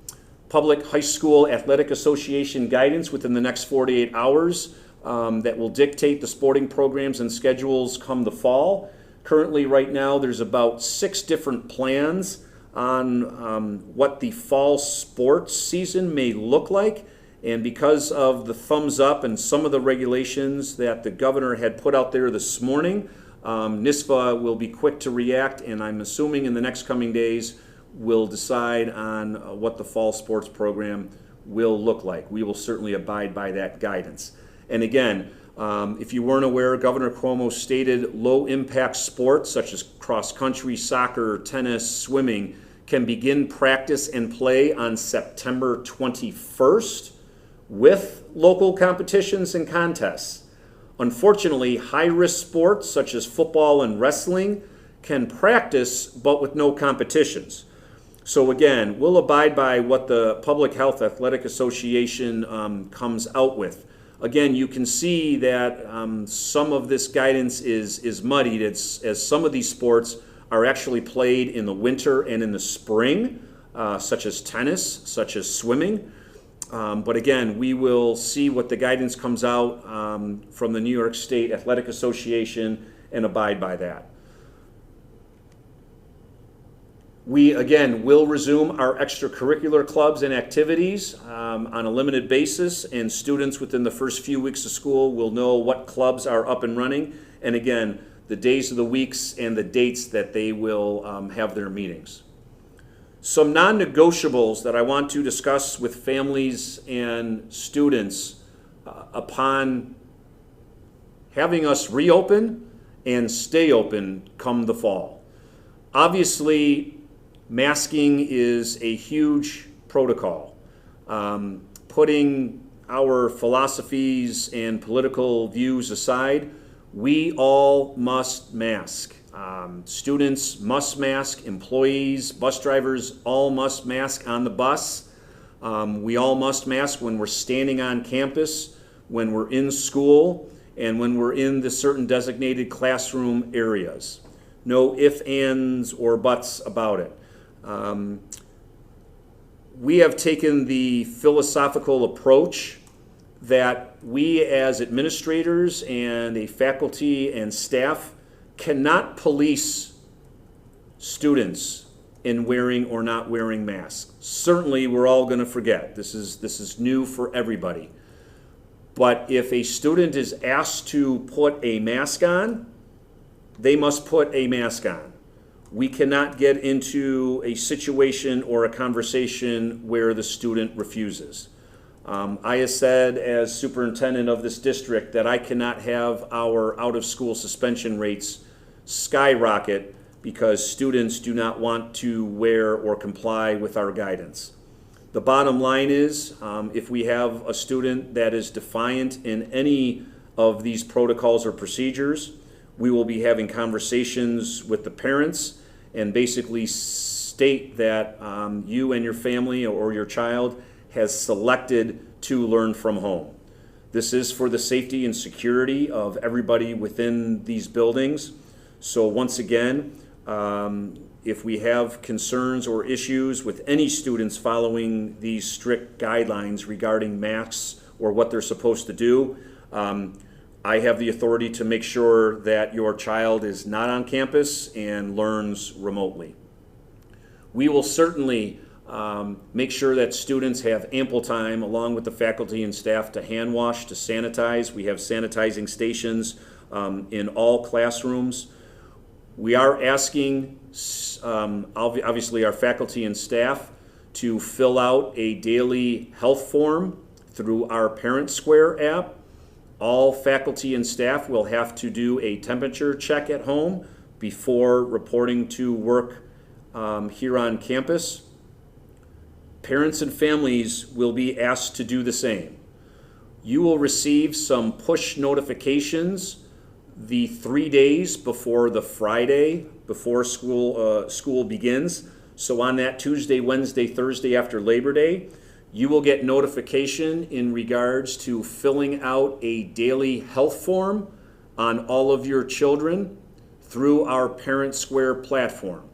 public high school athletic association guidance within the next 48 hours that will dictate the sporting programs and schedules come the fall. Currently, right now, there's about 6 different plans on what the fall sports season may look like. And because of the thumbs up and some of the regulations that the governor had put out there this morning, NISFA will be quick to react, and I'm assuming in the next coming days will decide on what the fall sports program will look like. We will certainly abide by that guidance. And again, if you weren't aware, Governor Cuomo stated low-impact sports such as cross-country, soccer, tennis, swimming can begin practice and play on September 21st with local competitions and contests. Unfortunately, high-risk sports such as football and wrestling can practice but with no competitions. So again, we'll abide by what the Public Health Athletic Association comes out with. Again, you can see that some of this guidance is muddied as some of these sports are actually played in the winter and in the spring, such as tennis, such as swimming. But again, we will see what the guidance comes out from the New York State Athletic Association and abide by that. We, again, will resume our extracurricular clubs and activities on a limited basis, and students within the first few weeks of school will know what clubs are up and running, and again, the days of the weeks and the dates that they will have their meetings. Some non-negotiables that I want to discuss with families and students upon having us reopen and stay open come the fall. Obviously, masking is a huge protocol. Putting our philosophies and political views aside, we all must mask. Students must mask, employees, bus drivers all must mask on the bus. We all must mask when we're standing on campus, when we're in school, and when we're in the certain designated classroom areas. No ifs, ands, or buts about it. We have taken the philosophical approach that we as administrators and a faculty and staff cannot police students in wearing or not wearing masks. Certainly, we're all going to forget. This is new for everybody. But if a student is asked to put a mask on, they must put a mask on. We cannot get into a situation or a conversation where the student refuses. I have said as superintendent of this district that I cannot have our out-of-school suspension rates skyrocket because students do not want to wear or comply with our guidance. The bottom line is, if we have a student that is defiant in any of these protocols or procedures, we will be having conversations with the parents and basically state that you and your family or your child has selected to learn from home. This is for the safety and security of everybody within these buildings. So once again, if we have concerns or issues with any students following these strict guidelines regarding masks or what they're supposed to do, I have the authority to make sure that your child is not on campus and learns remotely. We will certainly make sure that students have ample time, along with the faculty and staff, to hand wash, to sanitize. We have sanitizing stations in all classrooms. We are asking, obviously, our faculty and staff to fill out a daily health form through our Parent Square app. All faculty and staff will have to do a temperature check at home before reporting to work here on campus. Parents and families will be asked to do the same. You will receive some push notifications the 3 days before the Friday before school begins. So on that Tuesday, Wednesday, Thursday after Labor Day, you will get notification in regards to filling out a daily health form on all of your children through our Parent Square platform.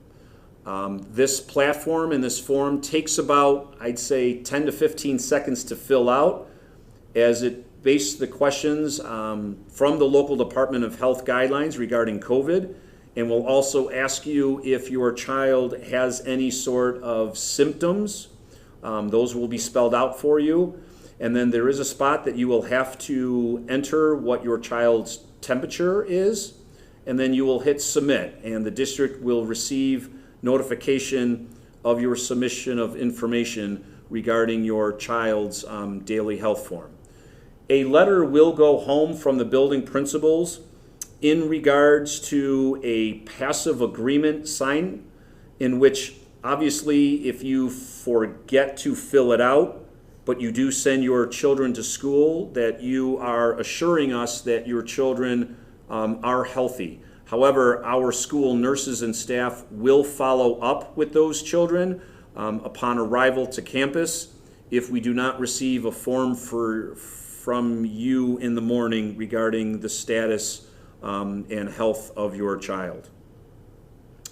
This platform and this form takes about, I'd say, 10 to 15 seconds to fill out, as it bases the questions from the local Department of Health guidelines regarding COVID, and will also ask you if your child has any sort of symptoms. Those will be spelled out for you. And then there is a spot that you will have to enter what your child's temperature is, and then you will hit submit, and the district will receive notification of your submission of information regarding your child's daily health form. A letter will go home from the building principals in regards to a passive agreement sign, in which obviously if you forget to fill it out, but you do send your children to school, that you are assuring us that your children are healthy. However, our school nurses and staff will follow up with those children upon arrival to campus if we do not receive a form from you in the morning regarding the status and health of your child.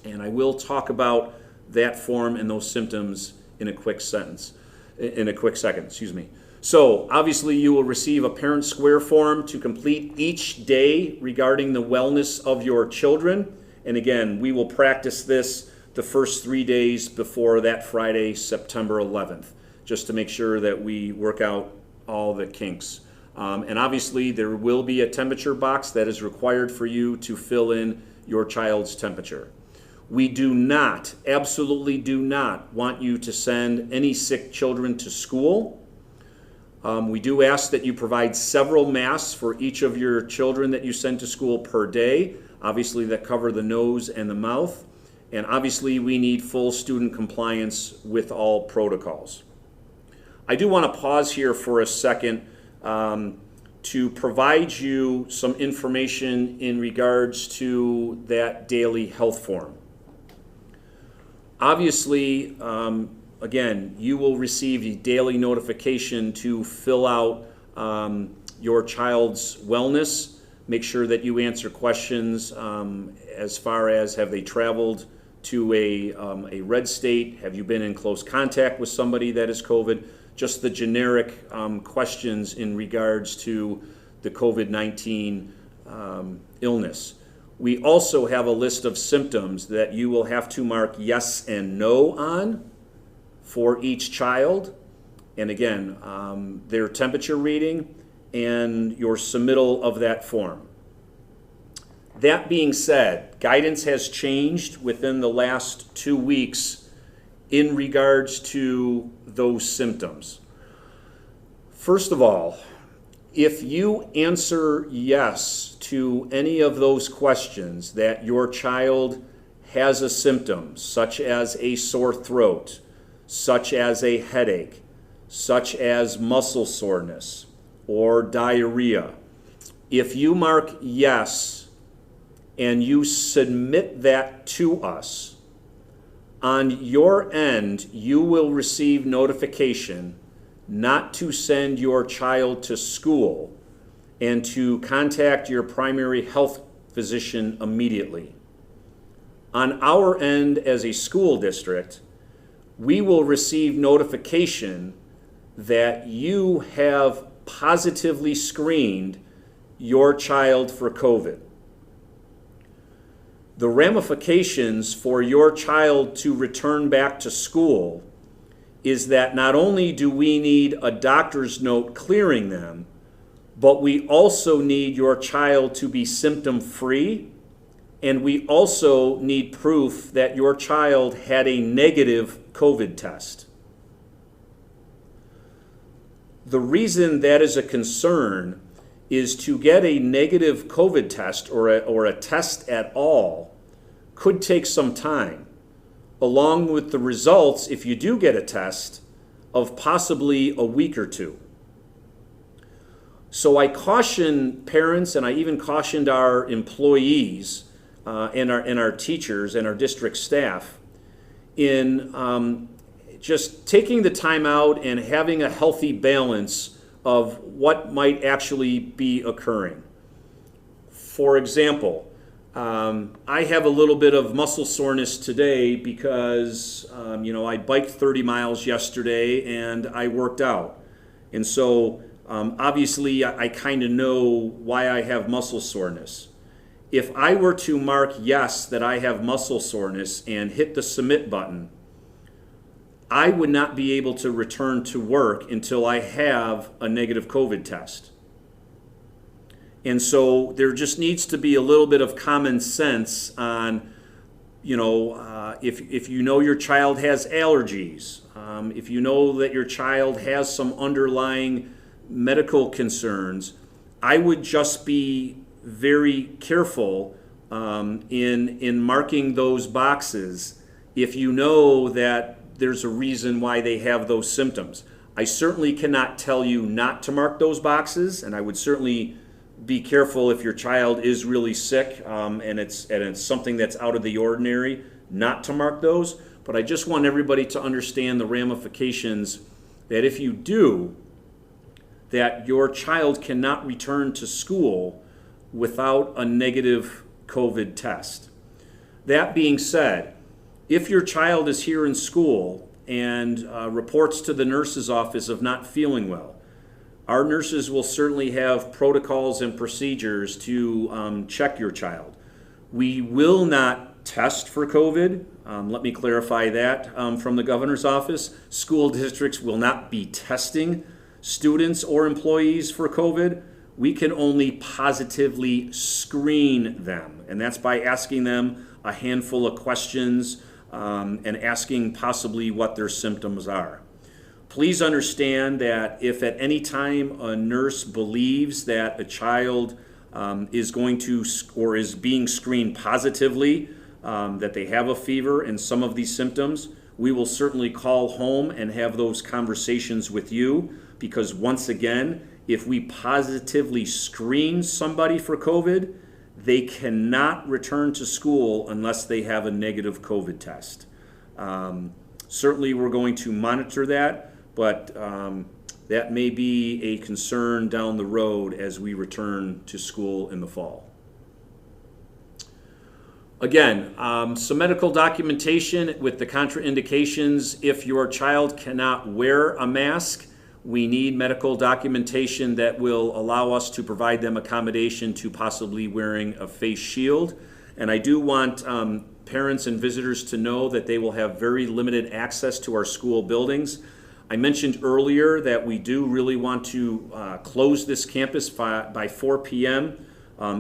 And I will talk about that form and those symptoms in a quick second. So obviously you will receive a Parent Square form to complete each day regarding the wellness of your children. And again, we will practice this the first 3 days before that Friday, September 11th, just to make sure that we work out all the kinks. And obviously there will be a temperature box that is required for you to fill in your child's temperature. We do not, absolutely do not want you to send any sick children to school. We do ask that you provide several masks for each of your children that you send to school per day, obviously that cover the nose and the mouth. And obviously we need full student compliance with all protocols. I do want to pause here for a second to provide you some information in regards to that daily health form. Obviously, again, you will receive a daily notification to fill out your child's wellness. Make sure that you answer questions as far as have they traveled to a red state, have you been in close contact with somebody that is COVID, just the generic questions in regards to the COVID-19 illness. We also have a list of symptoms that you will have to mark yes and no on for each child. And again, their temperature reading and your submittal of that form. That being said, guidance has changed within the last 2 weeks in regards to those symptoms. First of all, if you answer yes to any of those questions that your child has a symptom, such as a sore throat, such as a headache, such as muscle soreness or diarrhea, if you mark yes and you submit that to us, on your end, you will receive notification not to send your child to school and to contact your primary health physician immediately. On our end as a school district, we will receive notification that you have positively screened your child for COVID. The ramifications for your child to return back to school is that not only do we need a doctor's note clearing them, but we also need your child to be symptom-free, and we also need proof that your child had a negative COVID test. The reason that is a concern is to get a negative COVID test or a test at all could take some time, along with the results, if you do get a test, of possibly a week or two. So I caution parents, and I even cautioned our employees and our teachers and our district staff in just taking the time out and having a healthy balance of what might actually be occurring. For example, I have a little bit of muscle soreness today because I biked 30 miles yesterday and I worked out. And so obviously I kind of know why I have muscle soreness. If I were to mark yes that I have muscle soreness and hit the submit button, I would not be able to return to work until I have a negative COVID test. And so there just needs to be a little bit of common sense on, if you know your child has allergies, if you know that your child has some underlying medical concerns, I would just be very careful in marking those boxes if you know that there's a reason why they have those symptoms. I certainly cannot tell you not to mark those boxes, and I would certainly be careful if your child is really sick and it's something that's out of the ordinary not to mark those. But I just want everybody to understand the ramifications that if you do, that your child cannot return to school without a negative COVID test. That being said, if your child is here in school and reports to the nurse's office of not feeling well, our nurses will certainly have protocols and procedures to check your child. We will not test for COVID. Let me clarify that from the governor's office. School districts will not be testing students or employees for COVID. We can only positively screen them, and that's by asking them a handful of questions and asking possibly what their symptoms are. Please understand that if at any time a nurse believes that a child is going to or is being screened positively, that they have a fever and some of these symptoms, we will certainly call home and have those conversations with you, because once again, if we positively screen somebody for COVID, they cannot return to school unless they have a negative COVID test. Certainly we're going to monitor that, but that may be a concern down the road as we return to school in the fall. Again, some medical documentation with the contraindications. If your child cannot wear a mask, we need medical documentation that will allow us to provide them accommodation to possibly wearing a face shield. And I do want parents and visitors to know that they will have very limited access to our school buildings. I mentioned earlier that we do really want to close this campus by 4 p.m.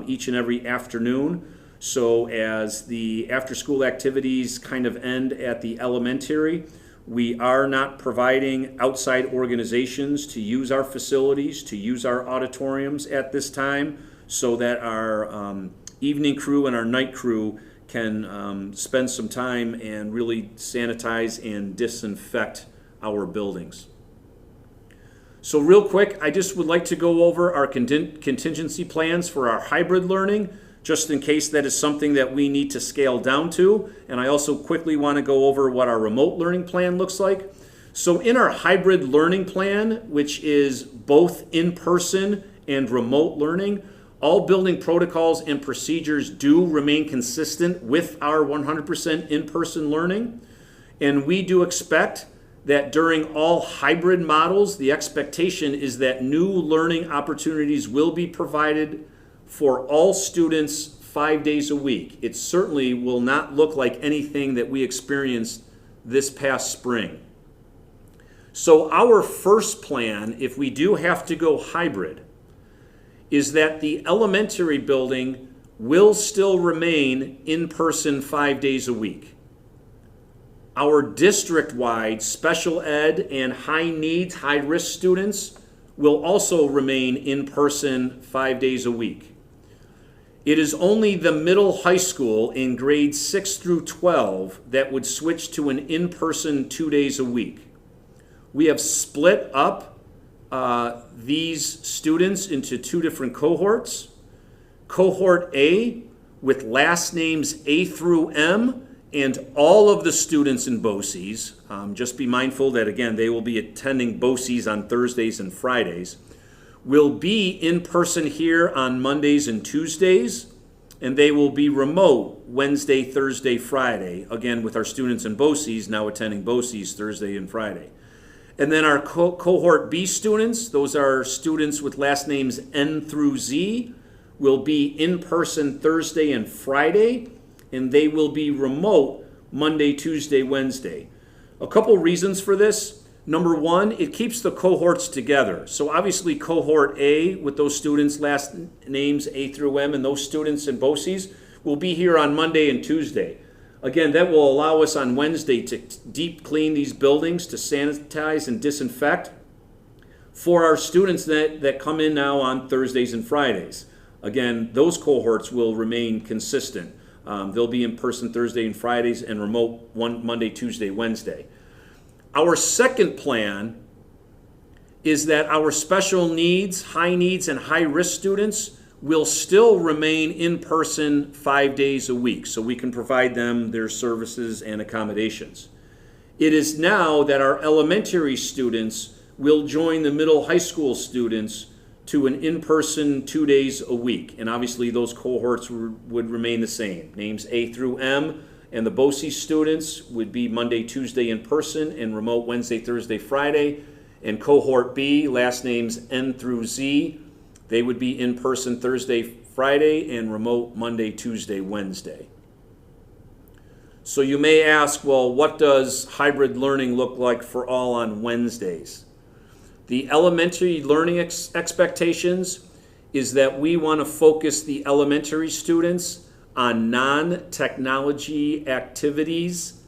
Each and every afternoon. So as the after-school activities kind of end at the elementary, we are not providing outside organizations to use our facilities, to use our auditoriums at this time, so that our evening crew and our night crew can spend some time and really sanitize and disinfect our buildings. So real quick, I just would like to go over our contingency plans for our hybrid learning, just in case that is something that we need to scale down to. And I also quickly want to go over what our remote learning plan looks like. So in our hybrid learning plan, which is both in-person and remote learning, all building protocols and procedures do remain consistent with our 100% in-person learning. And we do expect that during all hybrid models, the expectation is that new learning opportunities will be provided for all students 5 days a week. It certainly will not look like anything that we experienced this past spring. So our first plan, if we do have to go hybrid, is that the elementary building will still remain in person 5 days a week. Our district-wide special ed and high needs, high risk students will also remain in person 5 days a week. It is only the middle high school in grades 6 through 12 that would switch to an in-person 2 days a week. We have split up these students into two different cohorts. Cohort A with last names A through M and all of the students in BOCES. Just be mindful that, again, they will be attending BOCES on Thursdays and Fridays. Will be in person here on Mondays and Tuesdays, and they will be remote Wednesday, Thursday, Friday, again with our students in BOCES now attending BOCES Thursday and Friday. And then our cohort B students, those are students with last names N through Z, will be in person Thursday and Friday, and they will be remote Monday, Tuesday, Wednesday. A couple reasons for this. Number one, it keeps the cohorts together. So obviously cohort A with those students last names A through M and those students in BOCES will be here on Monday and Tuesday. Again, that will allow us on Wednesday to deep clean these buildings, to sanitize and disinfect for our students that come in now on Thursdays and Fridays. Again, those cohorts will remain consistent. They'll be in person Thursday and Fridays and remote Monday, Tuesday, Wednesday. Our second plan is that our special needs, high needs, and high risk students will still remain in person 5 days a week, so we can provide them their services and accommodations. It is now that our elementary students will join the middle high school students to an in-person 2 days a week, and obviously those cohorts would remain the same. Names A through M. And the BOCES students would be Monday, Tuesday in person and remote Wednesday, Thursday, Friday. And cohort B, last names N through Z, they would be in person Thursday, Friday and remote Monday, Tuesday, Wednesday. So you may ask, well, what does hybrid learning look like for all on Wednesdays? The elementary learning expectations is that we want to focus the elementary students on non-technology activities,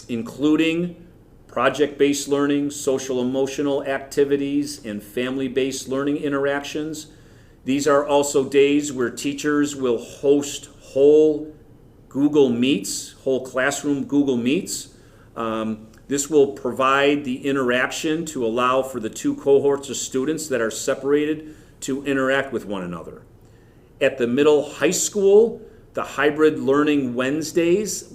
including project-based learning, social-emotional activities, and family-based learning interactions. These are also days where teachers will host whole Google Meets, whole classroom Google Meets. This will provide the interaction to allow for the two cohorts of students that are separated to interact with one another. At the middle high school, the hybrid learning Wednesdays,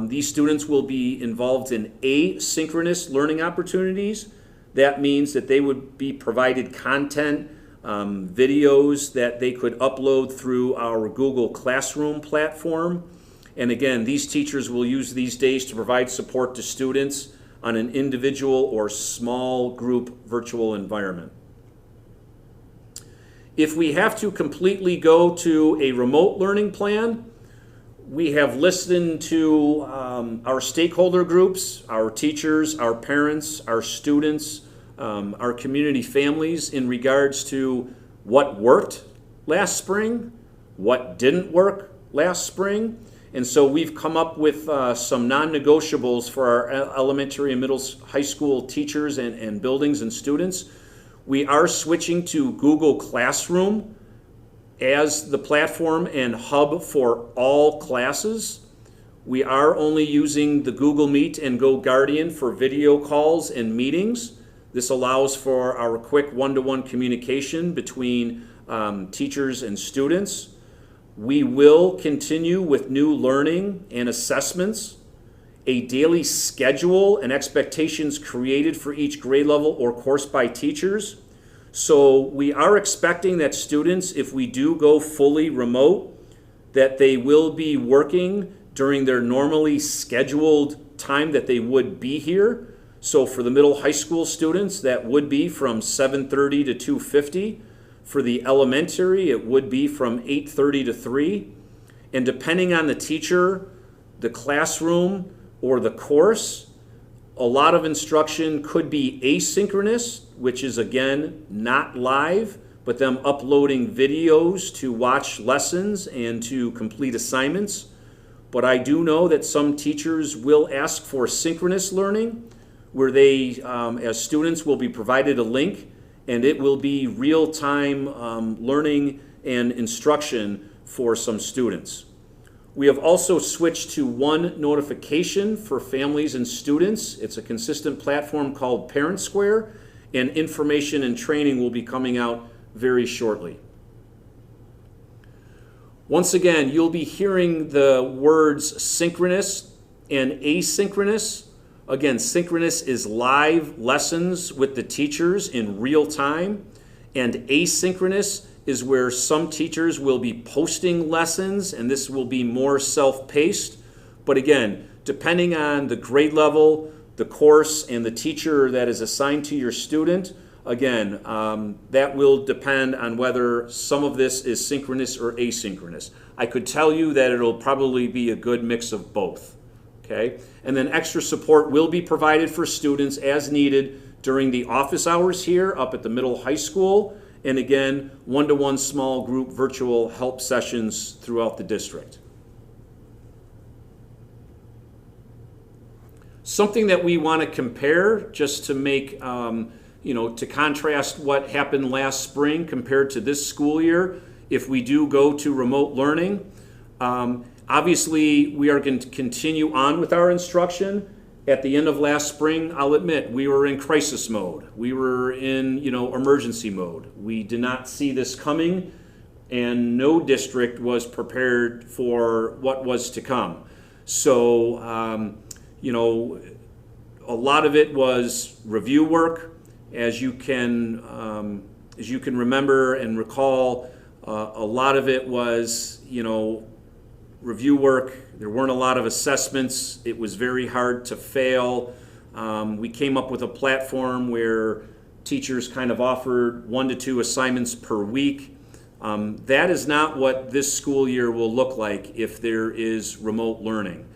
these students will be involved in asynchronous learning opportunities. That means that they would be provided content, videos that they could upload through our Google Classroom platform. And again, these teachers will use these days to provide support to students on an individual or small group virtual environment. If we have to completely go to a remote learning plan, we have listened to our stakeholder groups, our teachers, our parents, our students, our community families in regards to what worked last spring, what didn't work last spring. And so we've come up with some non-negotiables for our elementary and middle high school teachers and buildings and students. We are switching to Google Classroom as the platform and hub for all classes. We are only using the Google Meet and GoGuardian for video calls and meetings. This allows for our quick one-to-one communication between teachers and students. We will continue with new learning and assessments, a daily schedule and expectations created for each grade level or course by teachers. So we are expecting that students, if we do go fully remote, that they will be working during their normally scheduled time that they would be here. So for the middle high school students, that would be from 7:30 to 2:50. For the elementary, it would be from 8:30 to 3. And depending on the teacher, the classroom, or the course, a lot of instruction could be asynchronous, which is again not live, but them uploading videos to watch lessons and to complete assignments. But I do know that some teachers will ask for synchronous learning, where they, as students, will be provided a link and it will be real-time learning and instruction for some students. We have also switched to one notification for families and students. It's a consistent platform called Parent Square, and information and training will be coming out very shortly. Once again, you'll be hearing the words synchronous and asynchronous. Again, synchronous is live lessons with the teachers in real time, and asynchronous is where some teachers will be posting lessons, and this will be more self-paced. But again, depending on the grade level, the course, and the teacher that is assigned to your student, again, that will depend on whether some of this is synchronous or asynchronous. I could tell you that it'll probably be a good mix of both. Okay? And then extra support will be provided for students as needed during the office hours here up at the middle high school. And again, one-to-one small group virtual help sessions throughout the district. Something that we want to compare just to make, to contrast what happened last spring compared to this school year, if we do go to remote learning. Obviously, we are going to continue on with our instruction. At the end of last spring, I'll admit, we were in crisis mode. We were in, emergency mode. We did not see this coming, and no district was prepared for what was to come. So, a lot of it was review work. As you can remember and recall, a lot of it was, review work. There weren't a lot of assessments. It was very hard to fail. We came up with a platform where teachers kind of offered 1 to 2 assignments per week. That is not what this school year will look like if there is remote learning.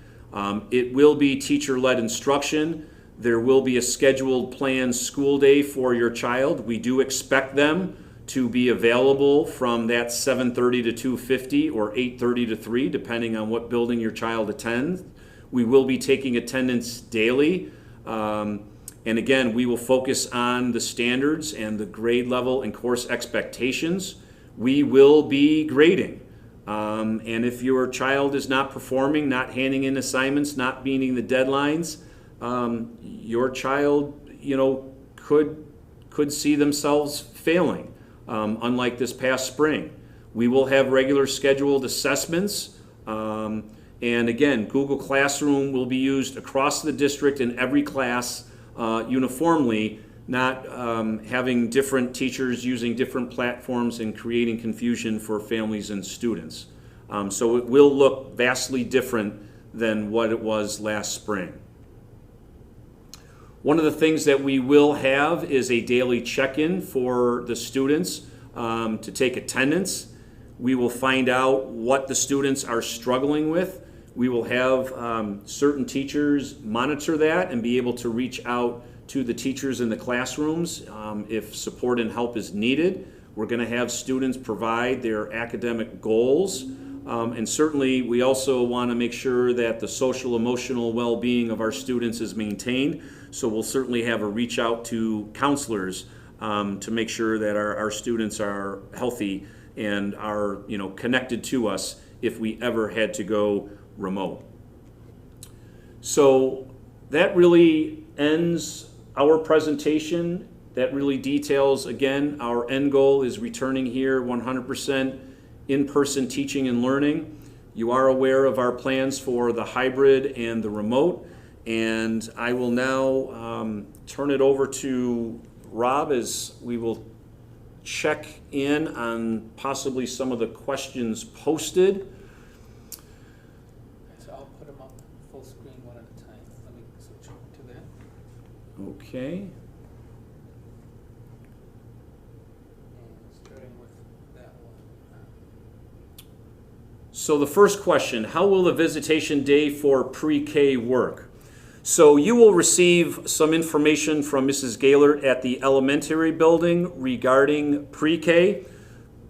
It will be teacher-led instruction. There will be a scheduled planned school day for your child. We do expect them to be available from that 7:30 to 2:50 or 8:30 to 3, depending on what building your child attends. We will be taking attendance daily. And again, we will focus on the standards and the grade level and course expectations. We will be grading. And if your child is not performing, not handing in assignments, not meeting the deadlines, your child, could see themselves failing, unlike this past spring. We will have regular scheduled assessments. And again, Google Classroom will be used across the district in every class uniformly, not having different teachers using different platforms and creating confusion for families and students. So it will look vastly different than what it was last spring. One of the things that we will have is a daily check-in for the students to take attendance. We will find out what the students are struggling with. We will have certain teachers monitor that and be able to reach out to the teachers in the classrooms if support and help is needed. We're going to have students provide their academic goals. And certainly we also want to make sure that the social emotional well-being of our students is maintained. So we'll certainly have a reach out to counselors to make sure that our students are healthy and are connected to us if we ever had to go remote. So that really ends our presentation. That really details, again, our end goal is returning here 100% in-person teaching and learning. You are aware of our plans for the hybrid and the remote, and I will now turn it over to Rob as we will check in on possibly some of the questions posted. So I'll put them up full screen one at a time. Let me switch over to that. Okay. And starting with that one. So the first question, how will the visitation day for pre-K work? So you will receive some information from Mrs. Gaylor at the elementary building regarding pre-K.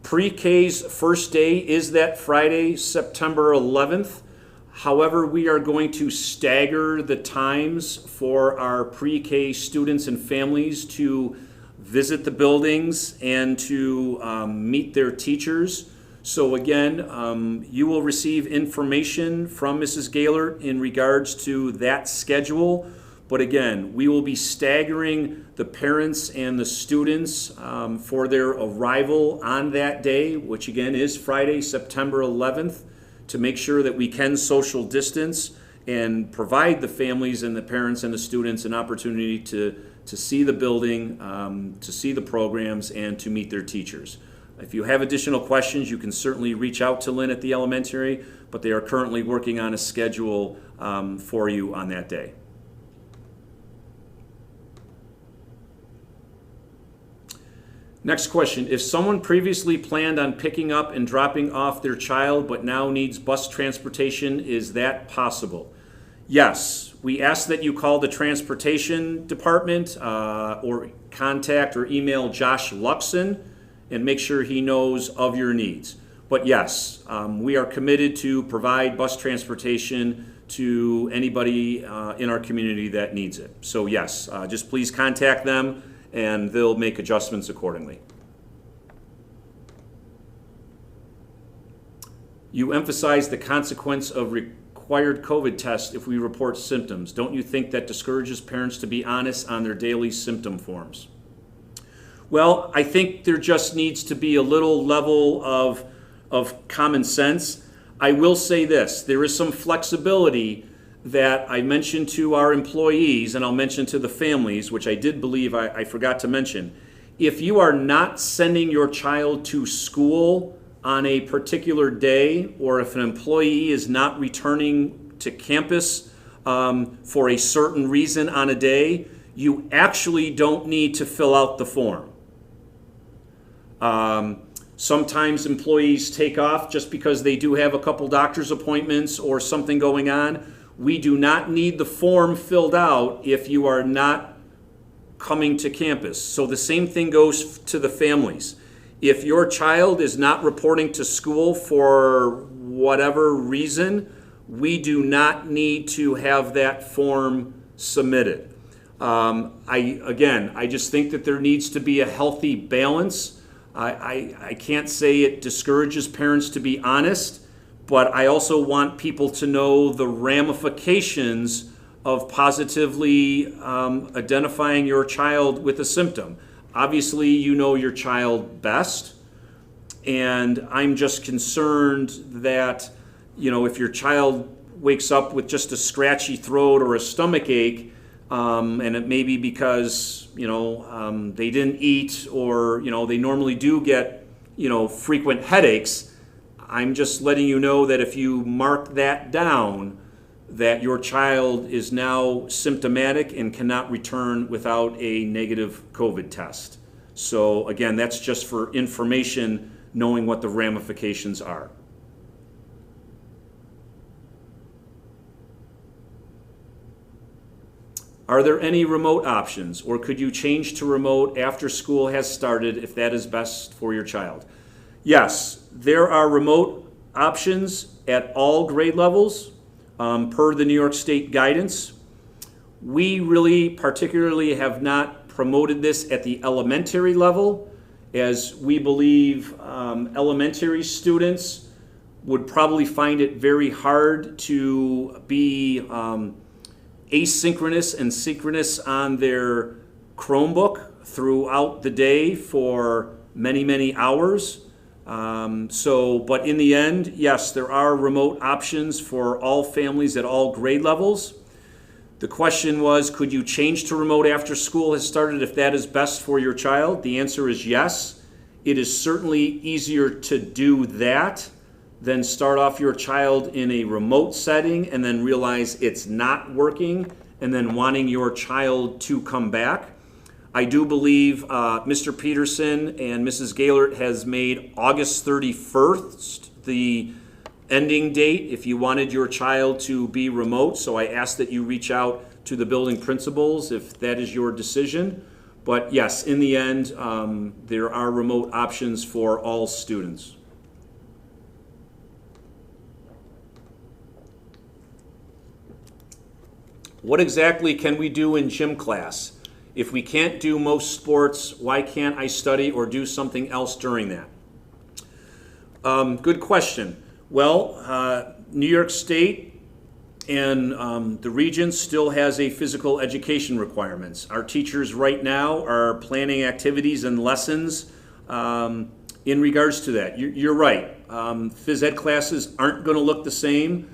Pre-K's first day is that Friday, September 11th. However, we are going to stagger the times for our pre-K students and families to visit the buildings and to meet their teachers. So again, you will receive information from Mrs. Gaylor in regards to that schedule. But again, we will be staggering the parents and the students for their arrival on that day, which again is Friday, September 11th, to make sure that we can social distance and provide the families and the parents and the students an opportunity to see the building, to see the programs, and to meet their teachers. If you have additional questions, you can certainly reach out to Lynn at the elementary, but they are currently working on a schedule for you on that day. Next question, if someone previously planned on picking up and dropping off their child but now needs bus transportation, is that possible? Yes, we ask that you call the transportation department or contact or email Josh Luxon and make sure he knows of your needs. But yes, we are committed to provide bus transportation to anybody in our community that needs it. So yes, just please contact them and they'll make adjustments accordingly. You emphasize the consequence of required COVID tests if we report symptoms. Don't you think that discourages parents to be honest on their daily symptom forms? Well, I think there just needs to be a little level of common sense. I will say this, there is some flexibility that I mentioned to our employees, and I'll mention to the families, which I did believe I forgot to mention. If you are not sending your child to school on a particular day, or if an employee is not returning to campus for a certain reason on a day, you actually don't need to fill out the form. Sometimes employees take off just because they do have a couple doctor's appointments or something going on. We do not need the form filled out if you are not coming to campus. So the same thing goes to the families. If your child is not reporting to school for whatever reason, we do not need to have that form submitted. I just think that there needs to be a healthy balance. I can't say it discourages parents to be honest, but I also want people to know the ramifications of positively identifying your child with a symptom. Obviously, you know your child best, and I'm just concerned that, if your child wakes up with just a scratchy throat or a stomach ache, and it may be because, they didn't eat, or, they normally do get, frequent headaches, I'm just letting you know that if you mark that down, that your child is now symptomatic and cannot return without a negative COVID test. So again, that's just for information, knowing what the ramifications are. Are there any remote options, or could you change to remote after school has started if that is best for your child? Yes, there are remote options at all grade levels. Per the New York State guidance. We really particularly have not promoted this at the elementary level, as we believe elementary students would probably find it very hard to be asynchronous and synchronous on their Chromebook throughout the day for many, many hours. But in the end, yes, there are remote options for all families at all grade levels. The question was, could you change to remote after school has started if that is best for your child? The answer is yes. It is certainly easier to do that than start off your child in a remote setting and then realize it's not working and then wanting your child to come back. I do believe Mr. Peterson and Mrs. Gaylord has made August 31st the ending date if you wanted your child to be remote. So I ask that you reach out to the building principals if that is your decision. But yes, in the end, there are remote options for all students. What exactly can we do in gym class? If we can't do most sports, why can't I study or do something else during that? Good question. Well, New York State and the region still has a physical education requirements. Our teachers right now are planning activities and lessons in regards to that. You're right. Phys ed classes aren't going to look the same.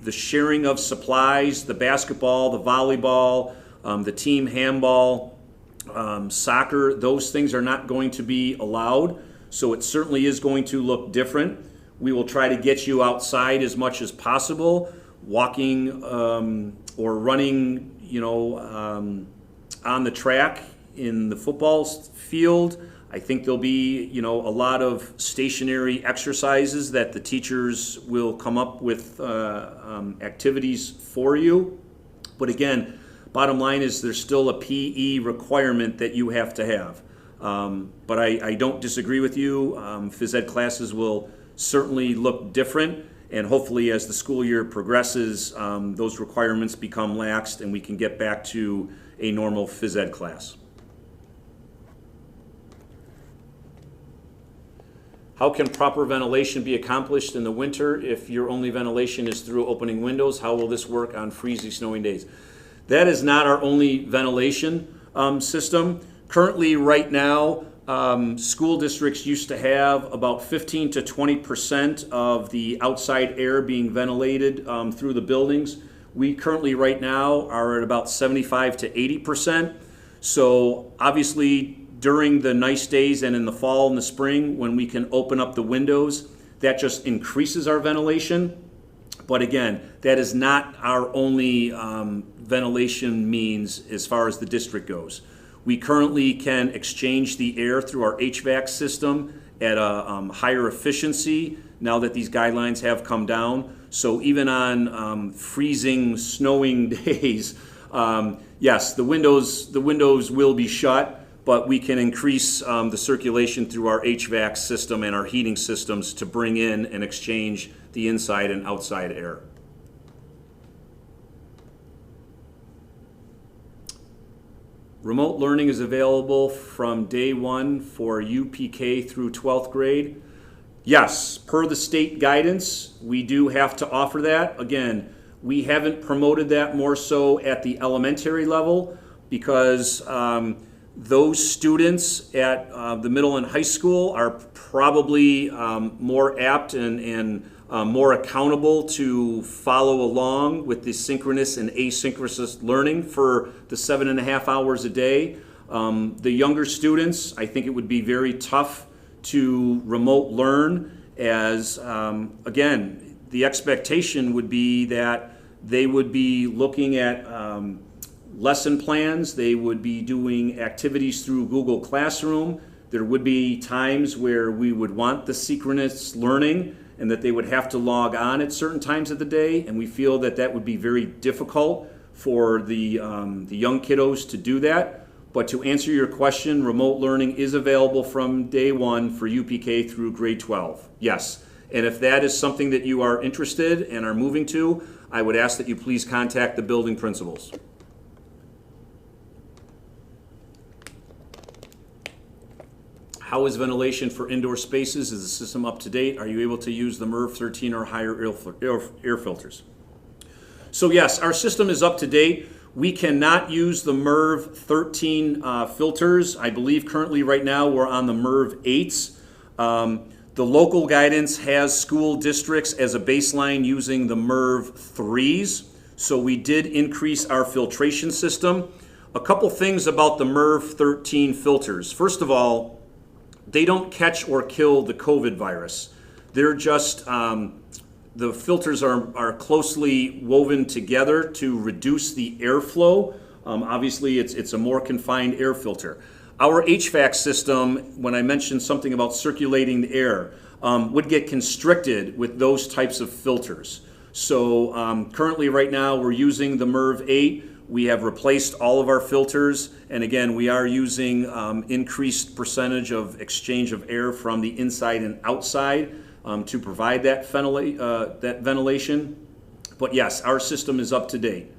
The sharing of supplies, the basketball, the volleyball, the team handball, soccer, those things are not going to be allowed. So it certainly is going to look different. We will try to get you outside as much as possible, walking or running, on the track in the football field. I think there'll be, a lot of stationary exercises that the teachers will come up with activities for you. But again, bottom line is there's still a PE requirement that you have to have. But I don't disagree with you. Phys ed classes will certainly look different, and hopefully as the school year progresses, those requirements become laxed and we can get back to a normal phys ed class. How can proper ventilation be accomplished in the winter if your only ventilation is through opening windows? How will this work on freezing, snowing days? That is not our only ventilation system. Currently, right now, school districts used to have about 15 to 20% of the outside air being ventilated through the buildings. We currently, right now, are at about 75 to 80%. So obviously, during the nice days and in the fall and the spring, when we can open up the windows, that just increases our ventilation. But again, that is not our only ventilation means as far as the district goes. We currently can exchange the air through our HVAC system at a higher efficiency now that these guidelines have come down. So even on freezing, snowing days, yes, the windows will be shut. but we can increase the circulation through our HVAC system and our heating systems to bring in and exchange the inside and outside air. Remote learning is available from day one for UPK through 12th grade. Yes, per the state guidance, we do have to offer that. Again, we haven't promoted that more so at the elementary level because those students at the middle and high school are probably more apt and more accountable to follow along with the synchronous and asynchronous learning for the 7.5 hours a day. The younger students, I think it would be very tough to remote learn as, again, the expectation would be that they would be looking at lesson plans, they would be doing activities through Google Classroom. There would be times where we would want the synchronous learning and that they would have to log on at certain times of the day, and we feel that that would be very difficult for the young kiddos to do that. But to answer your question, remote learning is available from day one for UPK through grade 12. Yes, and if that is something that you are interested and are moving to, I would ask that you please contact the building principals. How is ventilation for indoor spaces? Is the system up to date? Are you able to use the MERV 13 or higher air filters? So yes, our system is up to date. We cannot use the MERV 13 filters. I believe currently right now we're on the MERV 8s. The local guidance has school districts as a baseline using the MERV 3s. So we did increase our filtration system. A couple things about the MERV 13 filters. First of all, they don't catch or kill the COVID virus. They're just, the filters are closely woven together to reduce the airflow. Obviously, it's a more confined air filter. Our HVAC system, when I mentioned something about circulating the air, would get constricted with those types of filters. So currently right now we're using the MERV 8. We have replaced all of our filters, and again, we are using increased percentage of exchange of air from the inside and outside to provide that ventilation. But yes, our system is up to date.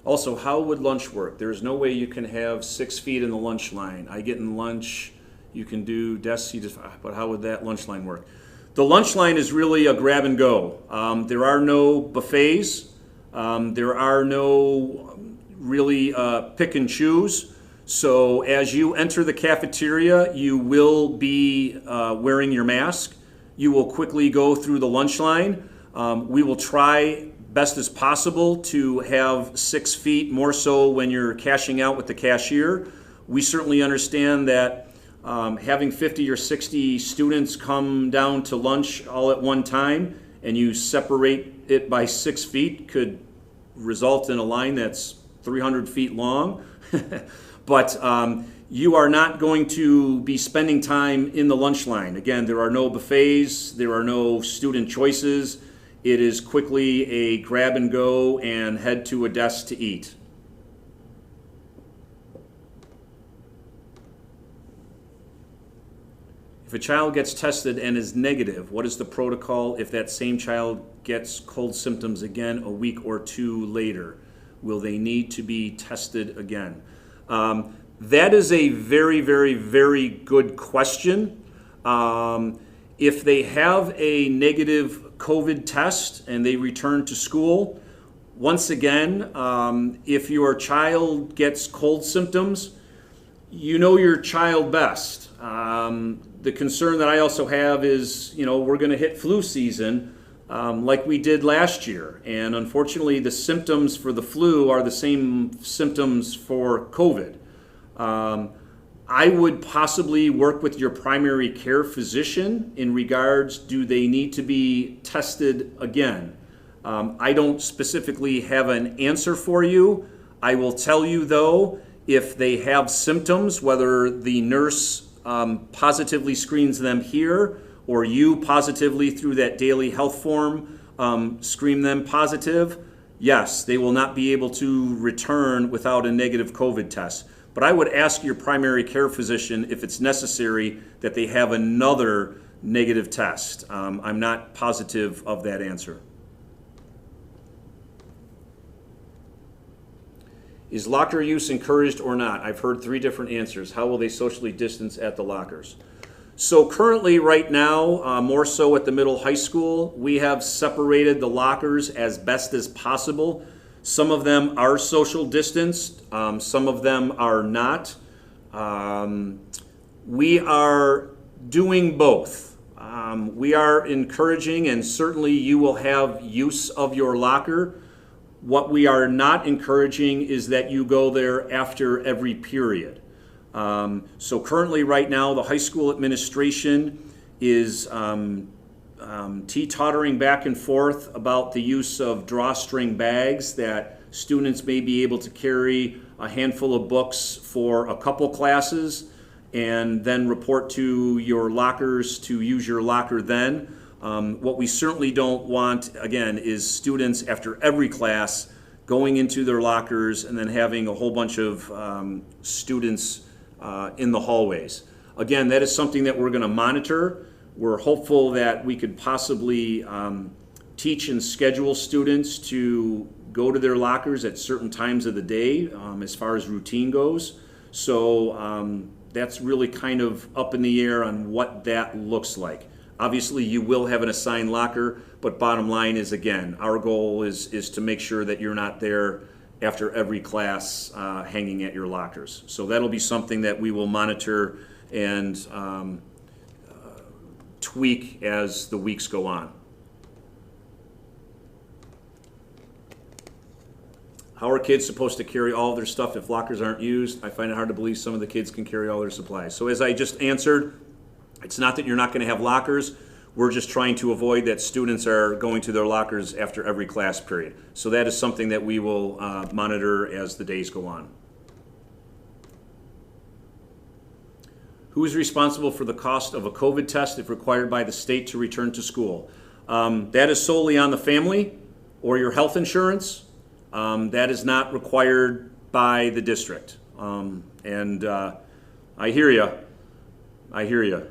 Also, how would lunch work? There's no way you can have 6 feet in the lunch line. I get in lunch, you can do desks, but how would that lunch line work? The lunch line is really a grab and go. There are no buffets. There are no really pick and choose. So as you enter the cafeteria, you will be wearing your mask. You will quickly go through the lunch line. We will try best as possible to have 6 feet, more so when you're cashing out with the cashier. We certainly understand that having 50 or 60 students come down to lunch all at one time and you separate it by 6 feet could result in a line that's 300 feet long. But you are not going to be spending time in the lunch line. Again, there are no buffets, there are no student choices. It is quickly a grab and go and head to a desk to eat. If a child gets tested and is negative, what is the protocol if that same child gets cold symptoms again a week or two later? Will they need to be tested again? That is a very, very, very good question. If they have a negative COVID test and they return to school, once again, if your child gets cold symptoms, you know your child best. The concern that I also have is, we're going to hit flu season like we did last year. And unfortunately, the symptoms for the flu are the same symptoms for COVID. I would possibly work with your primary care physician in regards, do they need to be tested again? I don't specifically have an answer for you. I will tell you though, if they have symptoms, whether the nurse positively screens them here or you positively through that daily health form screen them positive, yes, they will not be able to return without a negative COVID test. But I would ask your primary care physician if it's necessary that they have another negative test. I'm not positive of that answer. Is locker use encouraged or not? I've heard 3 different answers. How will they socially distance at the lockers? So currently, right now, more so at the middle high school, we have separated the lockers as best as possible. Some of them are social distanced, some of them are not. We are doing both. We are encouraging, and certainly you will have use of your locker. What we are not encouraging is that you go there after every period. So currently right now, the high school administration is teetottering back and forth about the use of drawstring bags, that students may be able to carry a handful of books for a couple classes and then report to your lockers to use your locker then. What we certainly don't want, again, is students after every class going into their lockers and then having a whole bunch of students in the hallways. Again, that is something that we're going to monitor. We're hopeful that we could possibly teach and schedule students to go to their lockers at certain times of the day as far as routine goes. So that's really kind of up in the air on what that looks like. Obviously, you will have an assigned locker, but bottom line is, again, our goal is to make sure that you're not there after every class hanging at your lockers. So that'll be something that we will monitor and tweak as the weeks go on. How are kids supposed to carry all of their stuff if lockers aren't used? I find it hard to believe some of the kids can carry all their supplies. So as I just answered, it's not that you're not going to have lockers. We're just trying to avoid that students are going to their lockers after every class period. So that is something that we will monitor as the days go on. Who is responsible for the cost of a COVID test if required by the state to return to school? That is solely on the family or your health insurance. That is not required by the district. I hear you. I hear you.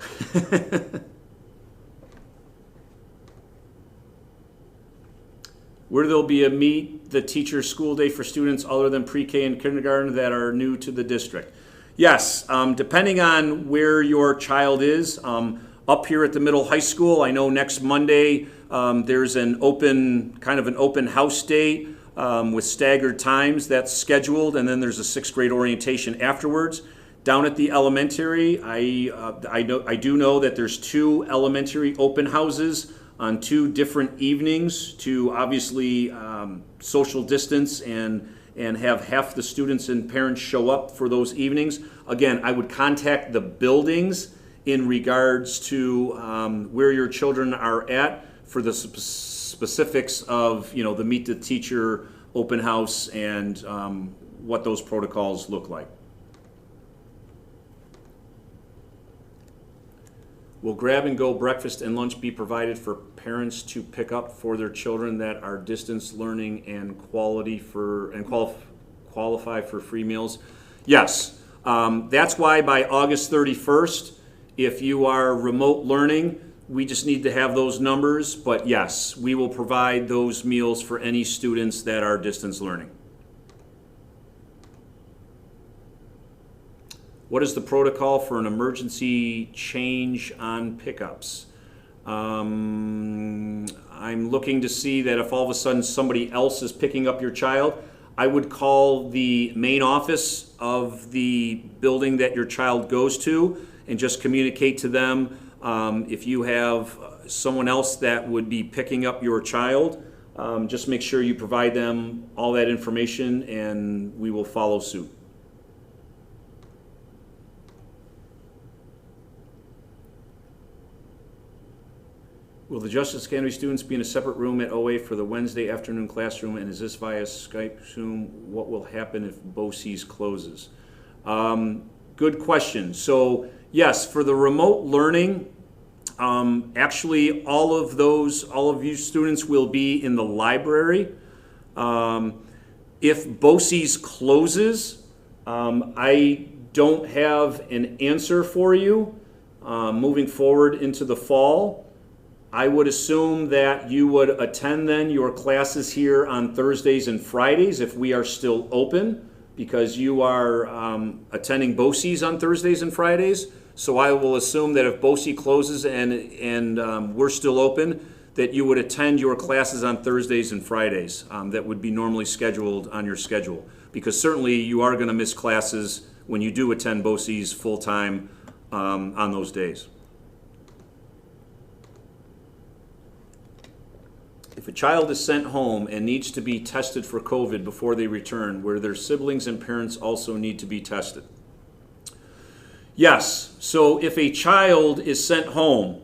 Where there'll be a meet the teacher school day for students other than pre-K and kindergarten that are new to the district. Yes, depending on where your child is. Up here at the middle high school, I know next Monday there's an open house day with staggered times that's scheduled, and then there's a 6th grade orientation afterwards. Down at the elementary, I do know that there's 2 elementary open houses on 2 different evenings to obviously social distance and have half the students and parents show up for those evenings. Again, I would contact the buildings in regards to where your children are at for the specifics of the Meet the Teacher open house and what those protocols look like. Will grab-and-go breakfast and lunch be provided for parents to pick up for their children that are distance learning and qualify for free meals? Yes. That's why by August 31st, if you are remote learning, we just need to have those numbers. But yes, we will provide those meals for any students that are distance learning. What is the protocol for an emergency change on pickups? I'm looking to see that if all of a sudden somebody else is picking up your child, I would call the main office of the building that your child goes to and just communicate to them if you have someone else that would be picking up your child. Just make sure you provide them all that information and we will follow suit. Will the Justice Academy students be in a separate room at OA for the Wednesday afternoon classroom, and is this via Skype, Zoom? What will happen if BOCES closes? Good question. So yes, for the remote learning, actually all of you students will be in the library. If BOCES closes, I don't have an answer for you moving forward into the fall. I would assume that you would attend then your classes here on Thursdays and Fridays if we are still open, because you are attending BOCES on Thursdays and Fridays. So I will assume that if BOCES closes and we're still open, that you would attend your classes on Thursdays and Fridays that would be normally scheduled on your schedule. Because certainly you are going to miss classes when you do attend BOCES full-time on those days. If a child is sent home and needs to be tested for COVID before they return, where their siblings and parents also need to be tested? Yes. So if a child is sent home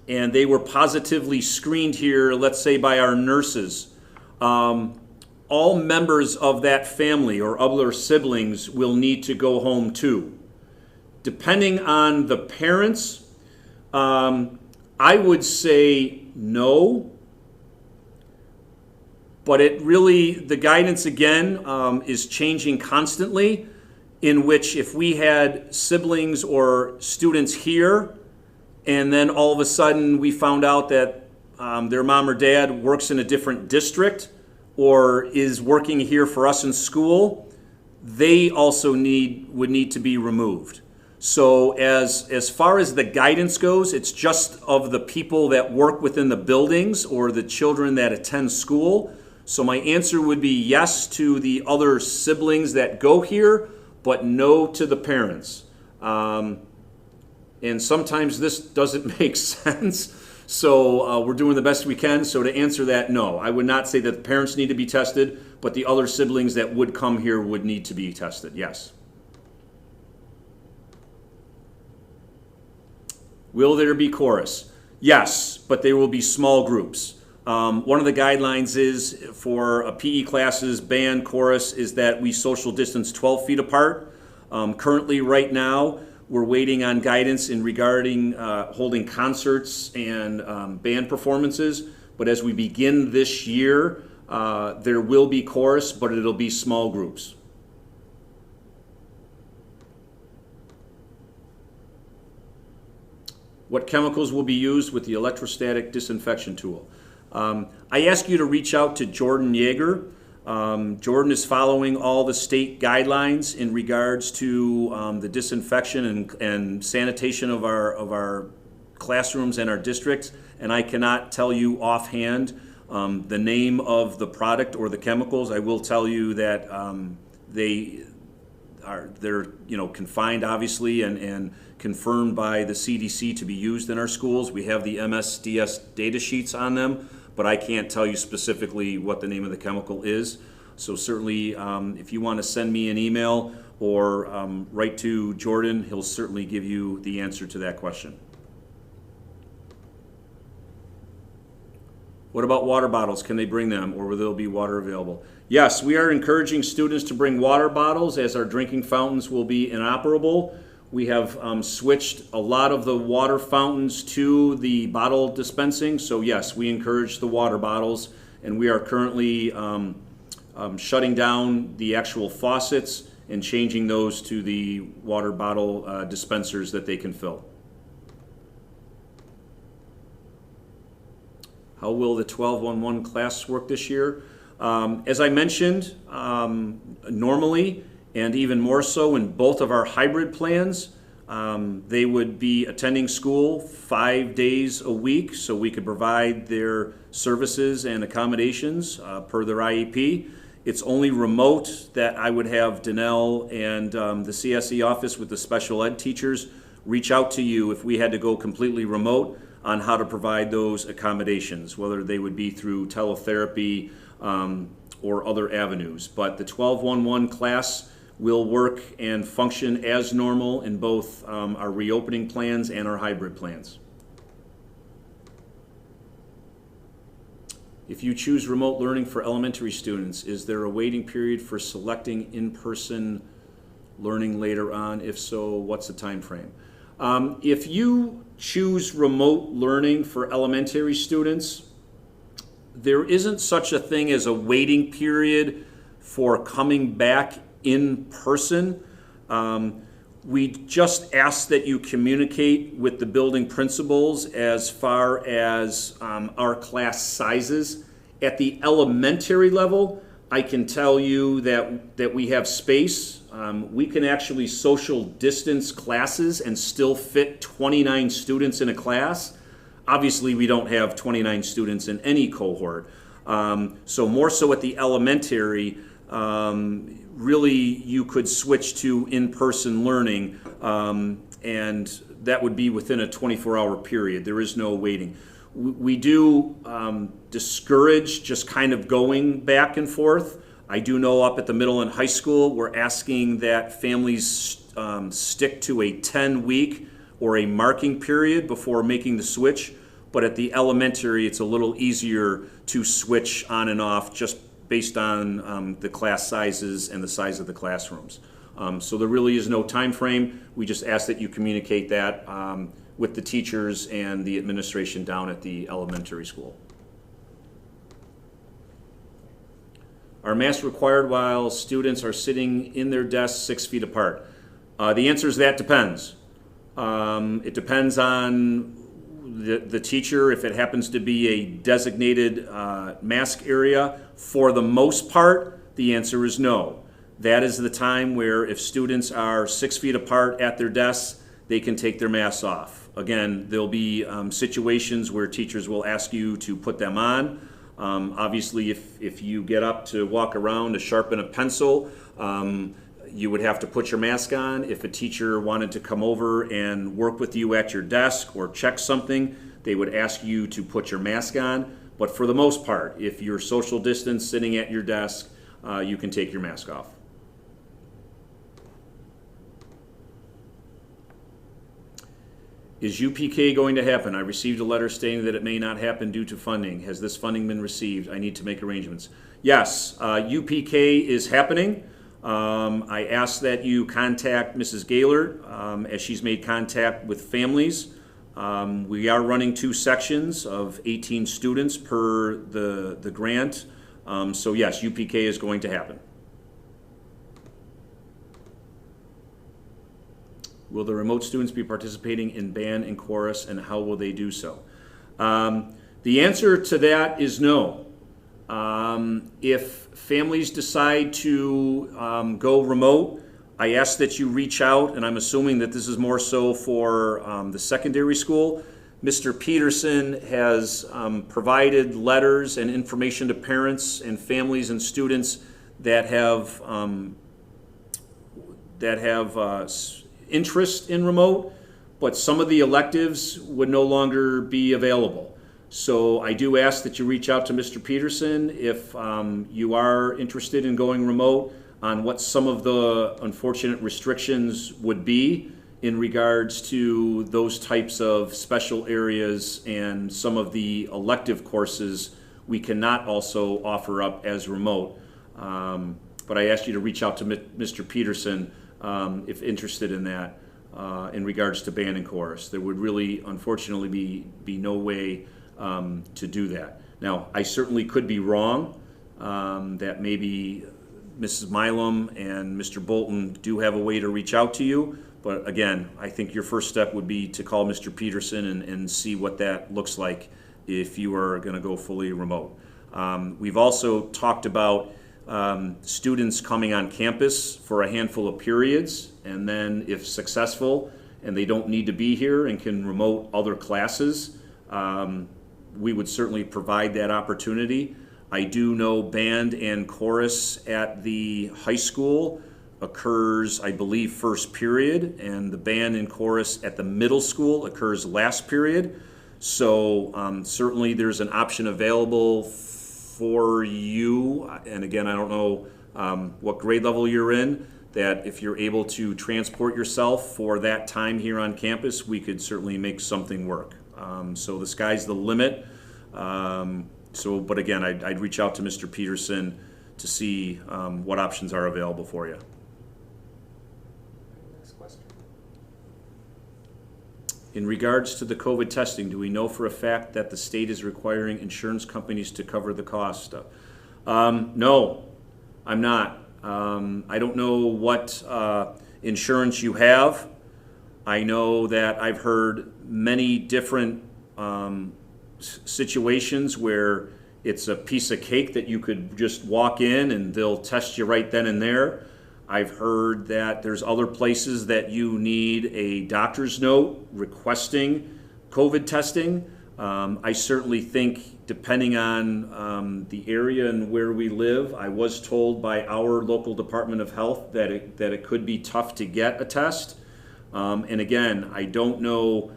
and they were positively screened here, let's say by our nurses, all members of that family or other siblings will need to go home too. Depending on the parents, I would say no. But it really, the guidance again is changing constantly, in which if we had siblings or students here, and then all of a sudden we found out that their mom or dad works in a different district or is working here for us in school, they also would need to be removed. So as far as the guidance goes, it's just of the people that work within the buildings or the children that attend school. So my answer would be yes to the other siblings that go here, but no to the parents. And sometimes this doesn't make sense. So we're doing the best we can. So to answer that, no. I would not say that the parents need to be tested, but the other siblings that would come here would need to be tested, yes. Will there be chorus? Yes, but there will be small groups. One of the guidelines is for PE classes, band, chorus, is that we social distance 12 feet apart. Currently, right now, we're waiting on guidance in regarding holding concerts and band performances. But as we begin this year, there will be chorus, but it'll be small groups. What chemicals will be used with the electrostatic disinfection tool? I ask you to reach out to Jordan Yeager. Jordan is following all the state guidelines in regards to the disinfection and sanitation of our classrooms and our districts, and I cannot tell you offhand the name of the product or the chemicals. I will tell you that they're confined obviously and confirmed by the CDC to be used in our schools. We have the MSDS data sheets on them, but I can't tell you specifically what the name of the chemical is. So certainly if you want to send me an email or write to Jordan, he'll certainly give you the answer to that question. What about water bottles? Can they bring them, or will there be water available? Yes, we are encouraging students to bring water bottles as our drinking fountains will be inoperable. We have switched a lot of the water fountains to the bottle dispensing. So yes, we encourage the water bottles, and we are currently shutting down the actual faucets and changing those to the water bottle dispensers that they can fill. How will the 12-1-1 class work this year? As I mentioned, normally, and even more so in both of our hybrid plans, they would be attending school 5 days a week, so we could provide their services and accommodations per their IEP. It's only remote that I would have Danelle and the CSE office with the special ed teachers reach out to you if we had to go completely remote on how to provide those accommodations, whether they would be through teletherapy or other avenues. But the 12-1-1 class will work and function as normal in both our reopening plans and our hybrid plans. If you choose remote learning for elementary students, is there a waiting period for selecting in-person learning later on? If so, what's the time frame? If you choose remote learning for elementary students, there isn't such a thing as a waiting period for coming back in person. We just ask that you communicate with the building principals as far as our class sizes. At the elementary level, I can tell you that we have space. We can actually social distance classes and still fit 29 students in a class. Obviously, we don't have 29 students in any cohort. So more so at the elementary, really you could switch to in-person learning, and that would be within a 24-hour period. There is no waiting. We do discourage just kind of going back and forth. I do know up at the middle and high school, we're asking that families stick to a 10-week or a marking period before making the switch. But at the elementary, it's a little easier to switch on and off just based on the class sizes and the size of the classrooms. So there really is no time frame. We just ask that you communicate that with the teachers and the administration down at the elementary school. Are masks required while students are sitting in their desks 6 feet apart? The answer is that depends. It depends on the teacher, if it happens to be a designated mask area. For the most part, the answer is no. That is the time where if students are 6 feet apart at their desks, they can take their masks off. Again, there'll be situations where teachers will ask you to put them on. Obviously, if you get up to walk around to sharpen a pencil, you would have to put your mask on. If a teacher wanted to come over and work with you at your desk or check something, they would ask you to put your mask on. But for the most part, if you're social distance sitting at your desk, you can take your mask off. Is UPK going to happen? I received a letter stating that it may not happen due to funding. Has this funding been received? I need to make arrangements. Yes, UPK is happening. I ask that you contact Mrs. Gaylor as she's made contact with families. We are running 2 sections of 18 students per the grant. So yes, UPK is going to happen. Will the remote students be participating in band and chorus, and how will they do so? The answer to that is no. If families decide to go remote, I ask that you reach out, and I'm assuming that this is more so for the secondary school. Mr. Peterson has provided letters and information to parents and families and students that have interest in remote, but some of the electives would no longer be available. So I do ask that you reach out to Mr. Peterson if you are interested in going remote on what some of the unfortunate restrictions would be in regards to those types of special areas and some of the elective courses we cannot also offer up as remote. But I ask you to reach out to Mr. Peterson if interested in that in regards to band and chorus. There would really, unfortunately, be no way to do that. Now, I certainly could be wrong that maybe Mrs. Milam and Mr. Bolton do have a way to reach out to you, but again, I think your first step would be to call Mr. Peterson and see what that looks like if you are going to go fully remote. We've also talked about students coming on campus for a handful of periods, and then if successful and they don't need to be here and can remote other classes, we would certainly provide that opportunity. I do know band and chorus at the high school occurs, I believe, first period, and the band and chorus at the middle school occurs last period. So certainly there's an option available for you, and again, I don't know what grade level you're in, that if you're able to transport yourself for that time here on campus, we could certainly make something work. So the sky's the limit. But again, I'd reach out to Mr. Peterson to see what options are available for you. Next question. In regards to the COVID testing, do we know for a fact that the state is requiring insurance companies to cover the cost? No, I'm not. I don't know what insurance you have. I know that I've heard many different situations where it's a piece of cake that you could just walk in and they'll test you right then and there. I've heard that there's other places that you need a doctor's note requesting COVID testing. I certainly think, depending on the area and where we live, I was told by our local Department of Health that it could be tough to get a test. And again, I don't know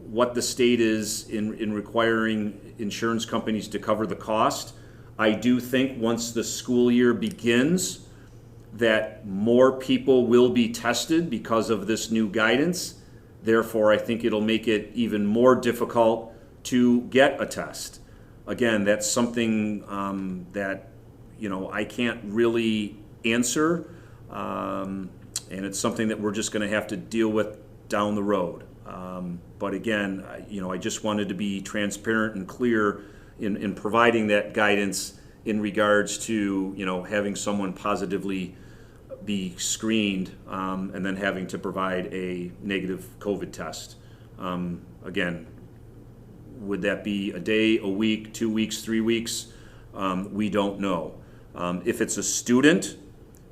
what the state is in requiring insurance companies to cover the cost. I do think once the school year begins, that more people will be tested because of this new guidance. Therefore, I think it'll make it even more difficult to get a test. Again, that's something that I can't really answer, and it's something that we're just going to have to deal with down the road. But again, I just wanted to be transparent and clear in providing that guidance in regards to having someone positively be screened and then having to provide a negative COVID test. Again, would that be a day, a week, 2 weeks, 3 weeks? We don't know. If it's a student,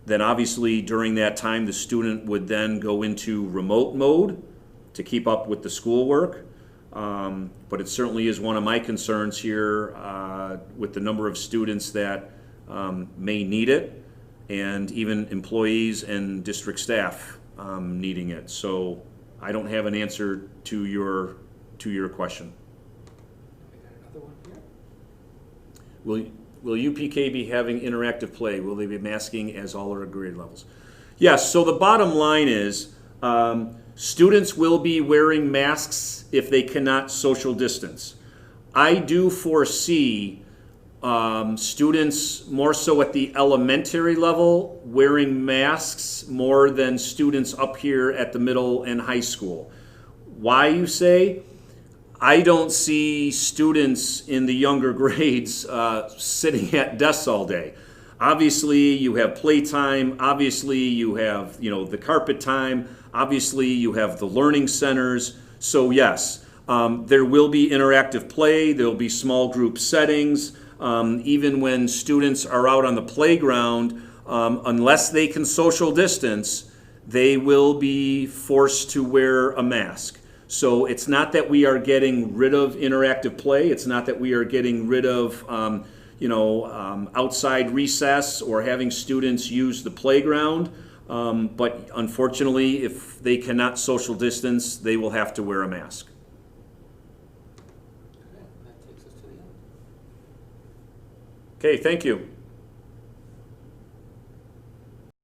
then obviously during that time the student would then go into remote mode to keep up with the schoolwork. But it certainly is one of my concerns here with the number of students that may need it, and even employees and district staff needing it. So I don't have an answer to your question. We got another one here. Will UPK be having interactive play? Will they be masking as all are grade levels? Yes, so the bottom line is students will be wearing masks if they cannot social distance. I do foresee students more so at the elementary level wearing masks more than students up here at the middle and high school. Why, you say? I don't see students in the younger grades sitting at desks all day. Obviously, you have playtime. Obviously, you have the carpet time. Obviously, you have the learning centers. So yes, there will be interactive play. There will be small group settings. Even when students are out on the playground, unless they can social distance, they will be forced to wear a mask. So it's not that we are getting rid of interactive play. It's not that we are getting rid of outside recess or having students use the playground. But unfortunately, if they cannot social distance, they will have to wear a mask. Okay, that takes us to the end. Okay, thank you.